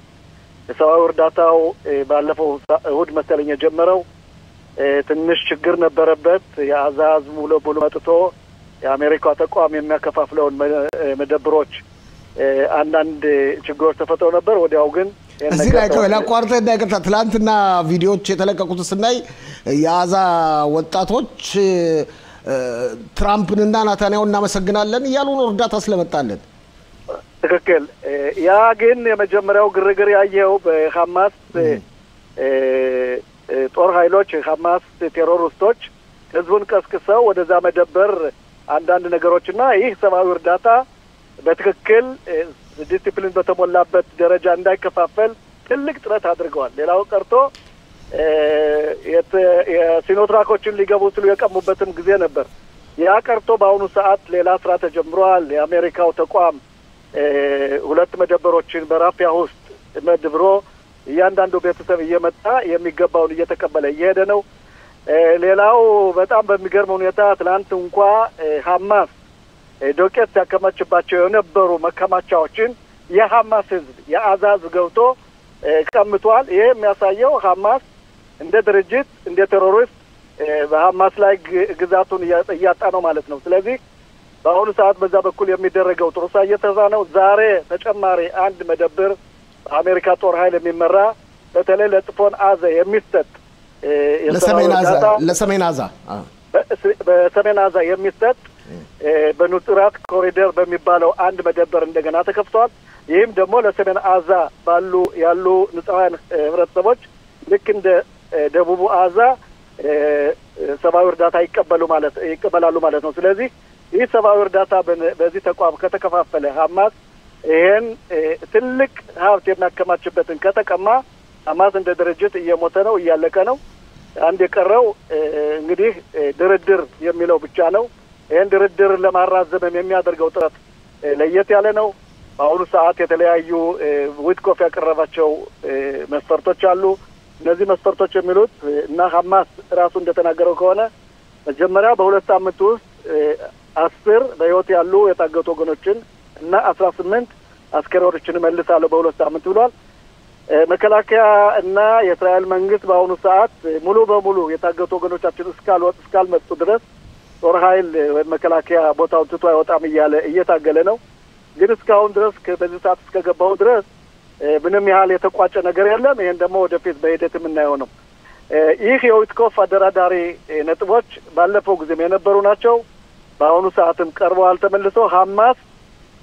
የሰብአዊ እርዳታው ባለፈው እሁድ መሰለኝ የጀመረው ትንሽ ችግር ነበረበት። የአዛዝ ሙሉ መጥቶ የአሜሪካ ተቋም የሚያከፋፍለውን መደብሮች አንዳንድ ችግሮች ተፈጥረው ነበር። ወዲያው ግን እዚህ ላይ ለቋርጠ እንዳይቀርታ ትላንትና ቪዲዮዎች የተለቀቁት ስናይ የአዛ ወጣቶች ትራምፕንና ናታንያሁን እናመሰግናለን እያሉ ነው እርዳታ ስለመጣለን። ትክክል። ያ ግን የመጀመሪያው ግርግር ያየው በሐማስ ጦር ኃይሎች ሐማስ ቴሮሪስቶች ህዝቡን ቀስቅሰው ወደዛ መደበር አንዳንድ ነገሮችና ይህ ሰብአዊ እርዳታ በትክክል ዲሲፕሊን በተሞላበት ደረጃ እንዳይከፋፈል ትልቅ ጥረት አድርገዋል። ሌላው ቀርቶ የሲኖትራኮችን ሊገቡ ሲሉ የቀሙበትም ጊዜ ነበር። ያ ቀርቶ በአሁኑ ሰዓት ሌላ ስራ ተጀምሯል። የአሜሪካው ተቋም 2 መደበሮችን በራፊያ ውስጥ መድብሮ እያንዳንዱ ቤተሰብ እየመጣ የሚገባውን እየተቀበለ እየሄደ ነው። ሌላው በጣም በሚገርም ሁኔታ ትናንት እንኳ ሐማስ ዶቄት ያከማችባቸው የነበሩ መከማቻዎችን የሐማስ ህዝብ የአዛዝ ገብቶ ቀምቷል። ይሄ የሚያሳየው ሐማስ እንደ ድርጅት እንደ ቴሮሪስት በሐማስ ላይ ግዛቱን እያጣ ነው ማለት ነው። ስለዚህ በአሁኑ ሰዓት በዛ በኩል የሚደረገው ጥሩ ስራ እየተሰራ ነው። ዛሬ ተጨማሪ አንድ መደብር በአሜሪካ ጦር ኃይል የሚመራ በተለይ ለጽፎን አዘ የሚሰጥ ለሰሜን አዛ የሚሰጥ በኑጥራት ኮሪደር በሚባለው አንድ መደበር እንደገና ተከፍቷል። ይህም ደግሞ ለሰሜን አዛ ያሉ ንጹሃን ህብረተሰቦች ልክ እንደ ደቡቡ አዛ ሰብአዊ እርዳታ ይቀበላሉ ማለት ነው። ስለዚህ ይህ ሰብአዊ እርዳታ በዚህ ተቋም ከተከፋፈለ ሐማስ ይሄን ትልቅ ሀብት የሚያከማችበትን ከተቀማ ሐማስ እንደ ድርጅት እየሞተ ነው፣ እያለቀ ነው። አንድ የቀረው እንግዲህ ድርድር የሚለው ብቻ ነው። ይሄን ድርድር ለማራዘም የሚያደርገው ጥረት ለየት ያለ ነው። በአሁኑ ሰዓት የተለያዩ ዊትኮፍ ያቀረባቸው መስፈርቶች አሉ። እነዚህ መስፈርቶች የሚሉት እና ሐማስ ራሱ እንደተናገረው ከሆነ መጀመሪያ በ2 ሳምንት ውስጥ 10 በህይወት ያሉ የታገቱ ወገኖችን እና 18 አስከሬኖችን መልሳለሁ በ2 ሳምንት ብሏል። መከላከያ እና የእስራኤል መንግስት በአሁኑ ሰዓት ሙሉ በሙሉ የታገቱ ወገኖቻችን እስካልመጡ ድረስ ጦር ኃይል ወይም መከላከያ ቦታውን ትቶ አይወጣም እያለ እየታገለ ነው። ግን እስካሁን ድረስ በዚህ ሰዓት እስከገባው ድረስ ምንም ያህል የተቋጨ ነገር የለም። ይሄን ደግሞ ወደፊት በሂደት የምናየው ነው። ይህ የዊትኮፍ አደራዳሪ ነጥቦች ባለፈው ጊዜም የነበሩ ናቸው። በአሁኑ ሰዓትም ቀርበዋል። ተመልሶ ሐማስ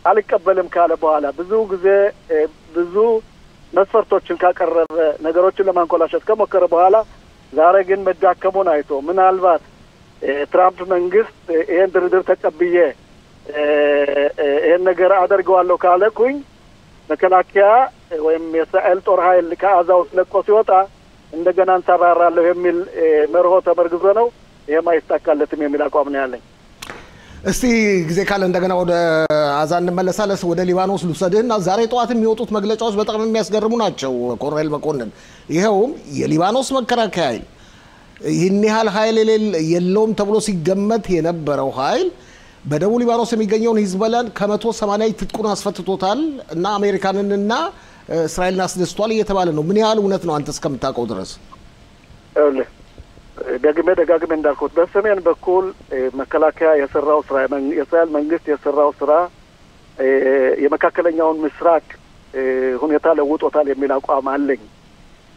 አልቀበልም ካለ በኋላ ብዙ መስፈርቶችን ካቀረበ ነገሮችን ለማንኮላሸት ከሞከረ በኋላ ዛሬ ግን መዳከሙን አይቶ ምናልባት ትራምፕ መንግስት ይሄን ድርድር ተቀብዬ ይሄን ነገር አደርገዋለሁ ካለኩኝ መከላከያ ወይም የእስራኤል ጦር ኃይል ከአዛ ውስጥ ለቆ ሲወጣ እንደገና እንሰራራለሁ የሚል መርሆ ተመርግዞ ነው። ይሄም አይሳካለትም የሚል አቋም ነው ያለኝ። እስቲ ጊዜ ካለ እንደገና ወደ አዛ እንመለሳለን። ወደ ሊባኖስ ልውሰድህና ዛሬ ጠዋት የሚወጡት መግለጫዎች በጣም የሚያስገርሙ ናቸው ኮሎኔል መኮንን። ይሄውም የሊባኖስ መከላከያ ኃይል ይህን ያህል ኃይል የለውም ተብሎ ሲገመት የነበረው ኃይል በደቡብ ሊባኖስ የሚገኘውን ሂዝቦላን ከ180 ትጥቁን አስፈትቶታል እና አሜሪካንንና እስራኤልን አስደስቷል እየተባለ ነው። ምን ያህል እውነት ነው አንተ እስከምታውቀው ድረስ? ደጋግሜ እንዳልኩት በሰሜን በኩል መከላከያ የሰራው ስራ የእስራኤል መንግስት የሰራው ስራ የመካከለኛውን ምስራቅ ሁኔታ ለውጦታል የሚል አቋም አለኝ።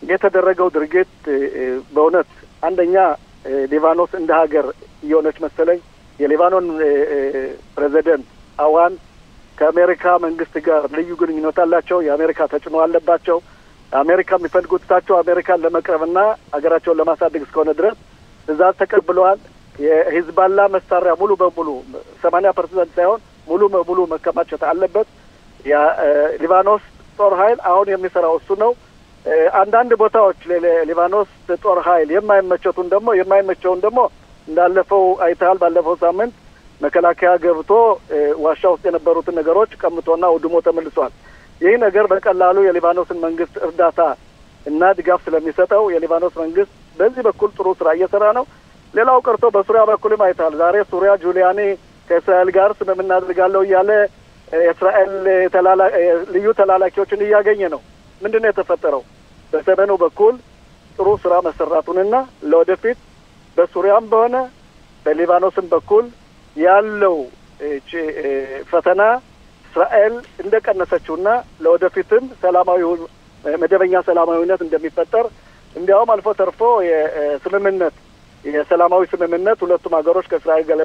የተደረገው ድርጊት በእውነት አንደኛ ሊባኖስ እንደ ሀገር እየሆነች መሰለኝ። የሊባኖን ፕሬዚደንት አዋን ከአሜሪካ መንግስት ጋር ልዩ ግንኙነት አላቸው። የአሜሪካ ተጽዕኖ አለባቸው። አሜሪካ የሚፈልጉት እሳቸው አሜሪካን ለመቅረብና ሀገራቸውን ለማሳደግ እስከሆነ ድረስ ትዕዛዝ ተቀብለዋል። የሂዝባላ መሳሪያ ሙሉ በሙሉ 80% ሳይሆን ሙሉ በሙሉ መከማቸት አለበት። የሊባኖስ ጦር ኃይል አሁን የሚሰራው እሱ ነው። አንዳንድ ቦታዎች ለሊባኖስ ጦር ኃይል የማይመቸውን ደግሞ እንዳለፈው አይታል ባለፈው ሳምንት መከላከያ ገብቶ ዋሻ ውስጥ የነበሩትን ነገሮች ቀምቶና ወድሞ ተመልሷል። ይህ ነገር በቀላሉ የሊባኖስን መንግስት እርዳታ እና ድጋፍ ስለሚሰጠው የሊባኖስ መንግስት በዚህ በኩል ጥሩ ስራ እየሰራ ነው። ሌላው ቀርቶ በሱሪያ በኩልም አይታል ዛሬ ሱሪያ ጁሊያኒ ከእስራኤል ጋር ስምምነት አድርጋለሁ እያለ እስራኤል ልዩ ተላላኪዎችን እያገኘ ነው። ምንድነው የተፈጠረው? በሰሜኑ በኩል ጥሩ ስራ መሰራቱንና ለወደፊት በሱሪያም በሆነ በሊባኖስም በኩል ያለው ፈተና እስራኤል እንደቀነሰችውና ለወደፊትም መደበኛ ሰላማዊነት እንደሚፈጠር እንዲያውም አልፎ ተርፎ የሰላማዊ ስምምነት ሁለቱም ሀገሮች ከእስራኤል ጋር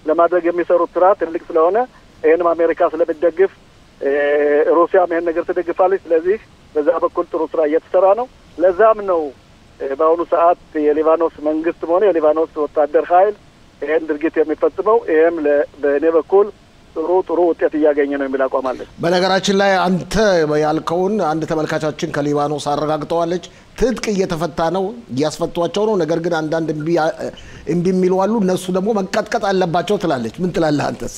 ለማድረግ የሚሰሩት ስራ ትልቅ ስለሆነ ይህንም አሜሪካ ስለምትደግፍ ሩሲያም ይህን ነገር ትደግፋለች። ስለዚህ በዛ በኩል ጥሩ ስራ እየተሰራ ነው። ለዛም ነው በአሁኑ ሰዓት የሊባኖስ መንግስትም ሆነ የሊባኖስ ወታደር ኃይል ይህን ድርጊት የሚፈጽመው። ይህም በእኔ በኩል ጥሩ ውጤት እያገኘ ነው የሚል አቋም አለኝ። በነገራችን ላይ አንተ ያልከውን አንድ ተመልካቻችን ከሊባኖስ አረጋግጠዋለች። ትጥቅ እየተፈታ ነው፣ እያስፈቷቸው ነው። ነገር ግን አንዳንድ እምቢ የሚሉ አሉ። እነሱ ደግሞ መቀጥቀጥ አለባቸው ትላለች። ምን ትላለህ አንተስ?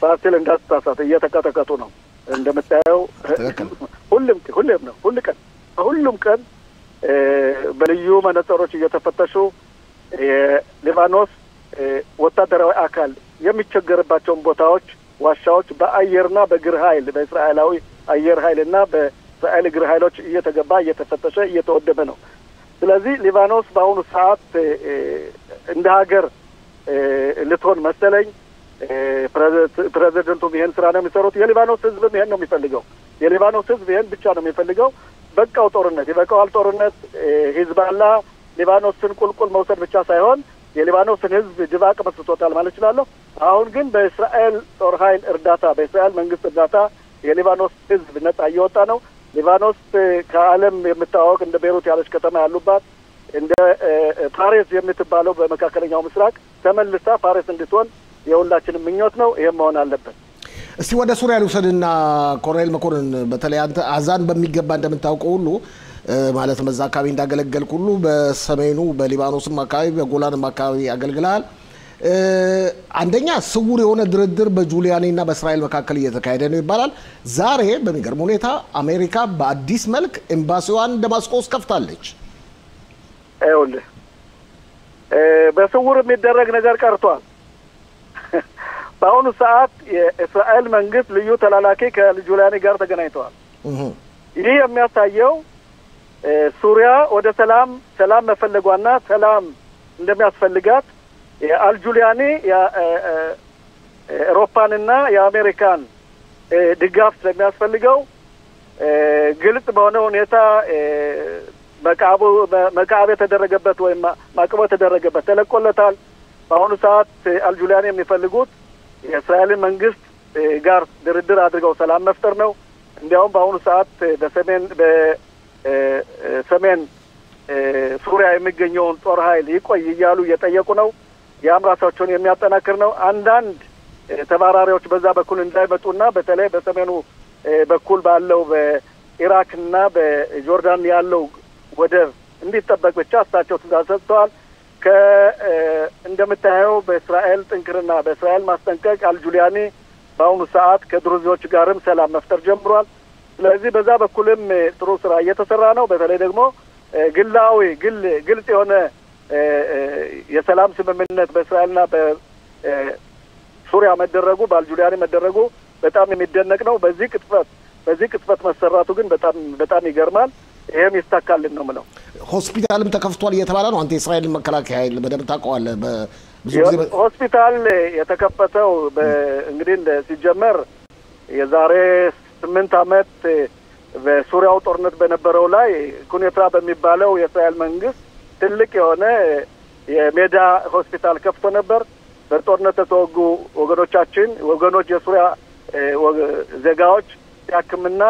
ፋሲል እንዳትሳሳት እየተቀጠቀጡ ነው። እንደምታየው ሁሉም ቀን በልዩ መነጽሮች እየተፈተሹ የሊባኖስ ወታደራዊ አካል የሚቸገርባቸውን ቦታዎች፣ ዋሻዎች በአየርና በእግር ኃይል በእስራኤላዊ አየር ኃይልና በእስራኤል እግር ኃይሎች እየተገባ እየተፈተሸ እየተወደመ ነው። ስለዚህ ሊባኖስ በአሁኑ ሰዓት እንደ ሀገር ልትሆን መሰለኝ። ፕሬዚደንቱም ይሄን ስራ ነው የሚሰሩት። የሊባኖስ ህዝብም ይሄን ነው የሚፈልገው። የሊባኖስ ህዝብ ይሄን ብቻ ነው የሚፈልገው። በቃው ጦርነት ይበቃዋል። ጦርነት ሂዝባላ ሊባኖስን ቁልቁል መውሰድ ብቻ ሳይሆን የሊባኖስን ህዝብ ድባቅ መስርቶታል ማለት እችላለሁ። አሁን ግን በእስራኤል ጦር ኃይል እርዳታ፣ በእስራኤል መንግስት እርዳታ የሊባኖስ ህዝብ ነጻ እየወጣ ነው። ሊባኖስ ከዓለም የምታወቅ እንደ ቤይሩት ያለች ከተማ ያሉባት እንደ ፓሪስ የምትባለው በመካከለኛው ምስራቅ ተመልሳ ፓሪስ እንድትሆን የሁላችንም ምኞት ነው። ይሄም መሆን አለበት። እስቲ ወደ ሱሪያ ልውሰድና ኮሎኔል መኮንን በተለይ አንተ አዛን በሚገባ እንደምታውቀው ሁሉ ማለት በዛ አካባቢ እንዳገለገልክ ሁሉ በሰሜኑ በሊባኖስም አካባቢ በጎላንም አካባቢ አገልግለሃል። አንደኛ ስውር የሆነ ድርድር በጁሊያኒና በእስራኤል መካከል እየተካሄደ ነው ይባላል። ዛሬ በሚገርም ሁኔታ አሜሪካ በአዲስ መልክ ኤምባሲዋን ደማስቆ ውስጥ ከፍታለች። አይውልህ በስውር የሚደረግ ነገር ቀርቷል። በአሁኑ ሰዓት የእስራኤል መንግስት ልዩ ተላላኪ ከጁሊያኒ ጋር ተገናኝተዋል። ይህ የሚያሳየው ሱሪያ ወደ ሰላም መፈለጓና ሰላም እንደሚያስፈልጋት የአልጁሊያኒ የአውሮፓንና የአሜሪካን ድጋፍ ስለሚያስፈልገው ግልጽ በሆነ ሁኔታ መቃብ የተደረገበት ወይም ማዕቀብ የተደረገበት ተለቆለታል። በአሁኑ ሰዓት አልጁሊያኒ የሚፈልጉት የእስራኤልን መንግስት ጋር ድርድር አድርገው ሰላም መፍጠር ነው። እንዲያውም በአሁኑ ሰዓት በሰሜን ሱሪያ የሚገኘውን ጦር ኃይል ይቆይ እያሉ እየጠየቁ ነው። ያም ራሳቸውን የሚያጠናክር ነው። አንዳንድ ተባራሪዎች በዛ በኩል እንዳይመጡና በተለይ በሰሜኑ በኩል ባለው በኢራክና በጆርዳን ያለው ወደብ እንዲጠበቅ ብቻ እሳቸው ትዕዛዝ ሰጥተዋል። እንደምታየው በእስራኤል ጥንክርና በእስራኤል ማስጠንቀቅ አልጁሊያኒ በአሁኑ ሰዓት ከድሩዚዎች ጋርም ሰላም መፍጠር ጀምሯል። ስለዚህ በዛ በኩልም ጥሩ ስራ እየተሰራ ነው። በተለይ ደግሞ ግልጽ የሆነ የሰላም ስምምነት በእስራኤልና በሱሪያ መደረጉ በአልጁሊያኒ መደረጉ በጣም የሚደነቅ ነው። በዚህ ቅጥፈት መሰራቱ ግን በጣም ይገርማል። ይሄም ይስተካከልን ነው ማለት። ሆስፒታልም ተከፍቷል እየተባለ ነው። አንተ የእስራኤል መከላከያ ኃይል በደንብ ታውቀዋለህ። ሆስፒታል የተከፈተው እንግዲህ ሲጀመር የዛሬ 8 ዓመት በሱሪያው ጦርነት በነበረው ላይ ኩኔታ በሚባለው የእስራኤል መንግስት ትልቅ የሆነ የሜዳ ሆስፒታል ከፍቶ ነበር። በጦርነት የተወጉ ወገኖች የሱሪያ ዜጋዎች ያክምና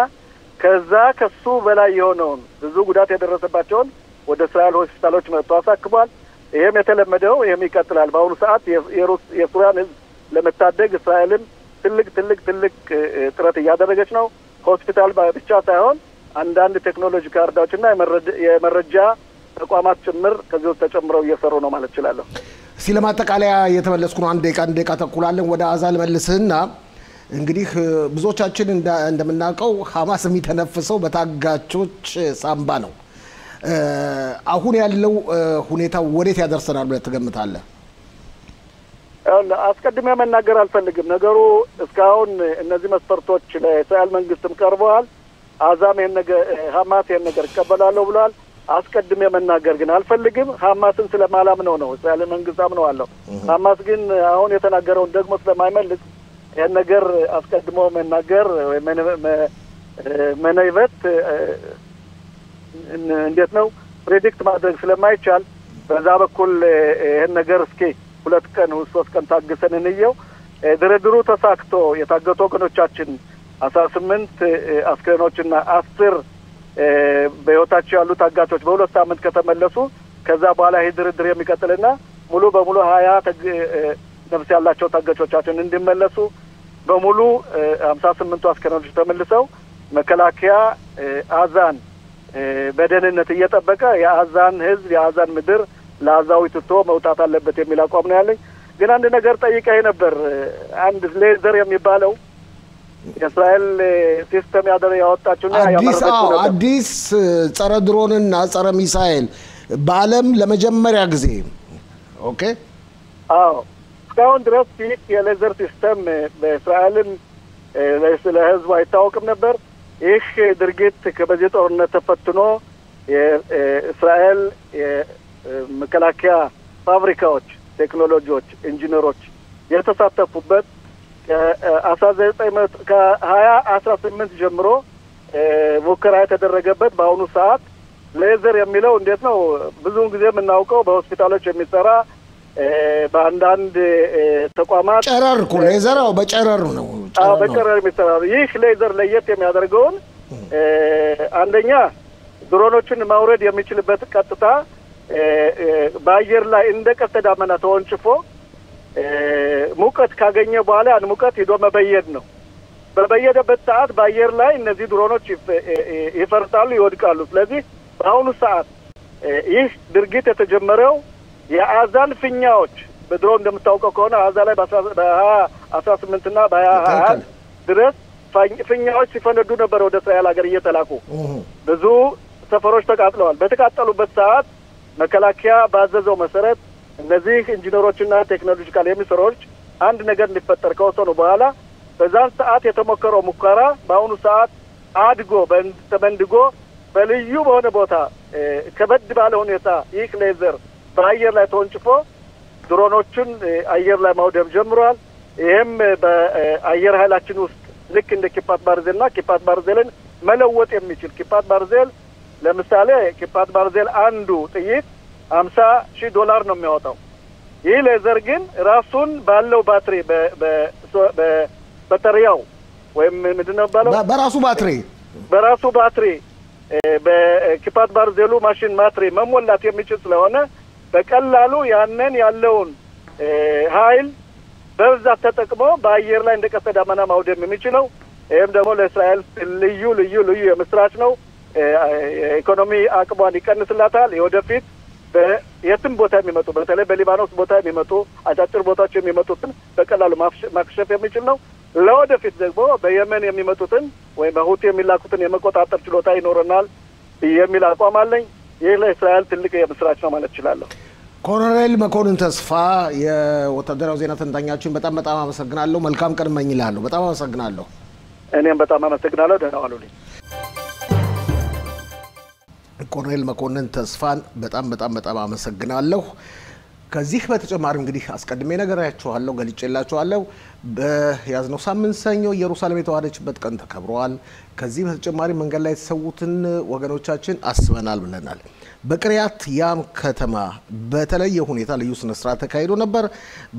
ከሱ በላይ የሆነውን ብዙ ጉዳት የደረሰባቸውን ወደ እስራኤል ሆስፒታሎች መጥቶ አሳክሟል። ይሄም የተለመደው ይሄም ይቀጥላል። በአሁኑ ሰዓት የሱሪያን ህዝብ ለመታደግ እስራኤልም ትልቅ ጥረት እያደረገች ነው። ሆስፒታል ብቻ ሳይሆን አንዳንድ ቴክኖሎጂ ካርዳዎችና የመረጃ ተቋማት ጭምር ከዚህ ውስጥ ተጨምረው እየሰሩ ነው ማለት ይችላል። ሲለማጠቃለያ የተመለስኩ ነው። አንድ ደቂቃ ተኩላለን ወደ አዛል መልስህና እንግዲህ ብዙዎቻችን እንደምናውቀው ሐማስ የሚተነፍሰው በታጋቾች ሳምባ ነው። አሁን ያለው ሁኔታ ወዴት ያደርሰናል ብለህ ትገምታለህ? አስቀድሜ መናገር አልፈልግም። ነገሩ እስካሁን እነዚህ መስፈርቶች ለእስራኤል መንግስትም ቀርበዋል። አዛም ሐማስ ይሄን ነገር ይቀበላለሁ ብሏል። አስቀድሜ መናገር ግን አልፈልግም። ሐማስን ስለማላምነው ነው። እስራኤል መንግስት አምነዋለሁ። ሐማስ ግን አሁን የተናገረውን ደግሞ ስለማይመልስ ይሄን ነገር አስቀድሞ መናገር ወይ መነይበት እንዴት ነው ፕሬዲክት ማድረግ ስለማይቻል በዛ በኩል ይሄን ነገር እስኪ 2 ቀን 3 ቀን ታግሰን እንየው። ድርድሩ ተሳክቶ የታገቱ ወገኖቻችን 18 አስክሬኖችና 10 በህይወታቸው ያሉ ታጋቾች በ2 ሳምንት ከተመለሱ ከዛ በኋላ ይሄ ድርድር የሚቀጥልና ሙሉ በሙሉ 20 ነፍስ ያላቸው ታጋቾቻችን እንዲመለሱ በሙሉ 58 አስክሬኖች ተመልሰው መከላከያ አዛን በደህንነት እየጠበቀ የአዛን ህዝብ የአዛን ምድር ለአዛው ትቶ መውጣት አለበት የሚል አቋም ነው ያለኝ። ግን አንድ ነገር ጠይቀኝ ነበር። አንድ ሌዘር የሚባለው የእስራኤል ሲስተም ያወጣችውና ያመረተችው አዲስ ጸረ ድሮንና ጸረ ሚሳኤል በዓለም ለመጀመሪያ ጊዜ ኦኬ አዎ እስካሁን ድረስ የሌዘር ሲስተም በእስራኤልም ለህዝቡ አይታወቅም ነበር። ይህ ድርጊት በዚህ ጦርነት ተፈትኖ የእስራኤል የመከላከያ ፋብሪካዎች፣ ቴክኖሎጂዎች፣ ኢንጂነሮች የተሳተፉበት ከ2018 ጀምሮ ሙከራ የተደረገበት በአሁኑ ሰዓት ሌዘር የሚለው እንዴት ነው ብዙውን ጊዜ የምናውቀው በሆስፒታሎች የሚሰራ በአንዳንድ ተቋማት ጨረር እኮ ሌዘር በጨረር ነው። በጨረር የሚሰራ ይህ ሌዘር ለየት የሚያደርገውን አንደኛ ድሮኖችን ማውረድ የሚችልበት ቀጥታ በአየር ላይ እንደ ቀስተ ደመና ተወንጭፎ ሙቀት ካገኘ በኋላ ያን ሙቀት ሄዶ መበየድ ነው። በበየደበት ሰዓት በአየር ላይ እነዚህ ድሮኖች ይፈርጣሉ፣ ይወድቃሉ። ስለዚህ በአሁኑ ሰዓት ይህ ድርጊት የተጀመረው የአዛን ፊኛዎች በድሮ እንደምታውቀው ከሆነ አዛ ላይ በ2018 እና በ2020 ድረስ ፊኛዎች ሲፈነዱ ነበር ወደ እስራኤል ሀገር እየተላኩ ብዙ ሰፈሮች ተቃጥለዋል። በተቃጠሉበት ሰዓት መከላከያ ባዘዘው መሰረት እነዚህ ኢንጂነሮችና ቴክኖሎጂካል የሚሰሩዎች አንድ ነገር እንዲፈጠር ከወሰኑ በኋላ በዛን ሰዓት የተሞከረው ሙከራ በአሁኑ ሰዓት አድጎ ተመንድጎ በልዩ በሆነ ቦታ ከበድ ባለ ሁኔታ ይህ ሌዘር በአየር ላይ ተወንጭፎ ድሮኖችን አየር ላይ ማውደም ጀምሯል። ይሄም በአየር ኃይላችን ውስጥ ልክ እንደ ኪፓት ባርዜልና ኪፓት ባርዜልን መለወጥ የሚችል ኪፓት ባርዜል ለምሳሌ ኪፓት ባርዜል አንዱ ጥይት $50,000 ነው የሚያወጣው። ይህ ሌዘር ግን ራሱን ባለው ባትሪ በባትሪያው ወይም ምንድነው ባለው በራሱ ባትሪ በኪፓት ባርዜሉ ማሽን ባትሪ መሞላት የሚችል ስለሆነ በቀላሉ ያንን ያለውን ኃይል በብዛት ተጠቅሞ በአየር ላይ እንደ ቀስተ ደመና ማውደም የሚችለው ይሄም ደግሞ ለእስራኤል ልዩ የምስራች ነው። የኢኮኖሚ አቅሟን ይቀንስላታል። የወደፊት የትም ቦታ የሚመጡ በተለይ በሊባኖስ ቦታ የሚመጡ አጫጭር ቦታዎች የሚመጡትን በቀላሉ ማክሸፍ የሚችል ነው። ለወደፊት ደግሞ በየመን የሚመጡትን ወይም በሁቲ የሚላኩትን የመቆጣጠር ችሎታ ይኖረናል የሚል አቋም አለኝ። ይህ ለእስራኤል ትልቅ የምስራች ነው ማለት እችላለሁ። ኮሎኔል መኮንን ተስፋ የወታደራዊ ዜና ተንታኛችን በጣም አመሰግናለሁ። መልካም ቀን እመኝልሃለሁ። በጣም አመሰግናለሁ። እኔም በጣም አመሰግናለሁ። ደህና ዋሉልኝ። ኮሎኔል መኮንን ተስፋን በጣም አመሰግናለሁ። ከዚህ በተጨማሪ እንግዲህ አስቀድሜ ነገራችኋለሁ፣ ገልጬላችኋለሁ። በያዝነው ሳምንት ሰኞ ኢየሩሳሌም የተዋሃደችበት ቀን ተከብሯል። ከዚህ በተጨማሪ መንገድ ላይ የተሰዉትን ወገኖቻችን አስበናል ብለናል። በቅሪያት ያም ከተማ በተለየ ሁኔታ ልዩ ስነ ስርዓት ተካሂዶ ነበር።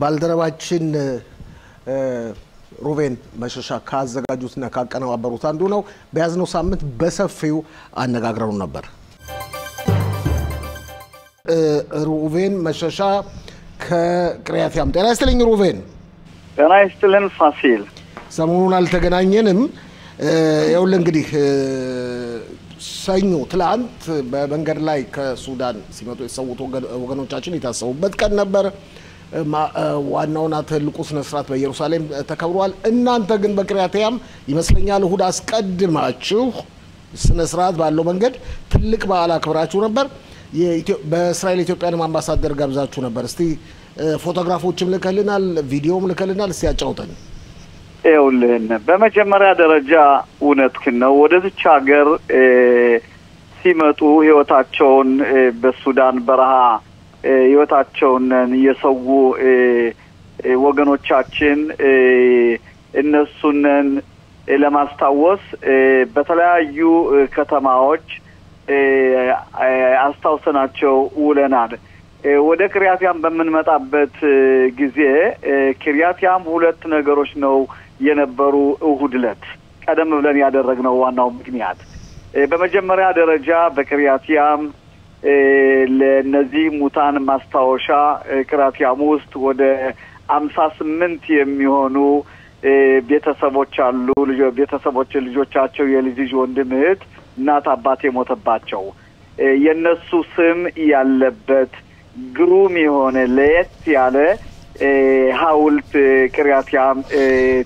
ባልደረባችን ሩቬን መሸሻ ካዘጋጁትና ካቀነባበሩት አንዱ ነው። በያዝነው ሳምንት በሰፊው አነጋግረው ነበር። ሩቬን መሸሻ ከቅሪያት ያም ጤና ይስጥልኝ ሩቬን። ጤና ይስጥልን ፋሲል። ሰሞኑን አልተገናኘንም። ይኸውልህ እንግዲህ ሰኞ ትላንት በመንገድ ላይ ከሱዳን ሲመጡ የተሰዉት ወገኖቻችን የታሰቡበት ቀን ነበር። ዋናውና ትልቁ ስነ ስርዓት በኢየሩሳሌም ተከብሯል። እናንተ ግን በክሪያቲያም ይመስለኛል እሁድ አስቀድማችሁ ስነ ስርዓት ባለው መንገድ ትልቅ በዓል አክብራችሁ ነበር። በእስራኤል ኢትዮጵያንም አምባሳደር ጋብዛችሁ ነበር። እስቲ ፎቶግራፎችም ልከልናል፣ ቪዲዮም ልከልናል። እስቲ ያጫውተን። ይኸውልህን በመጀመሪያ ደረጃ እውነትህን ነው። ወደዚች ሀገር ሲመጡ ህይወታቸውን በሱዳን በረሃ ህይወታቸውን የሰው ወገኖቻችን እነሱን ለማስታወስ በተለያዩ ከተማዎች አስታውሰናቸው ውለናል። ወደ ክሪያቲያም በምንመጣበት ጊዜ ክሪያቲያም ሁለት ነገሮች ነው የነበሩ እሁድ ዕለት ቀደም ብለን ያደረግነው ዋናው ምክንያት በመጀመሪያ ደረጃ በክሪያቲያም ለነዚህ ሙታን ማስታወሻ ክሪያቲያም ውስጥ ወደ 58 የሚሆኑ ቤተሰቦች አሉ። ልጆቻቸው የልጅ ወንድም እህት እናት አባት የሞተባቸው የነሱ ስም ያለበት ግሩም የሆነ ለየት ያለ ሐውልት ክሪያቲያም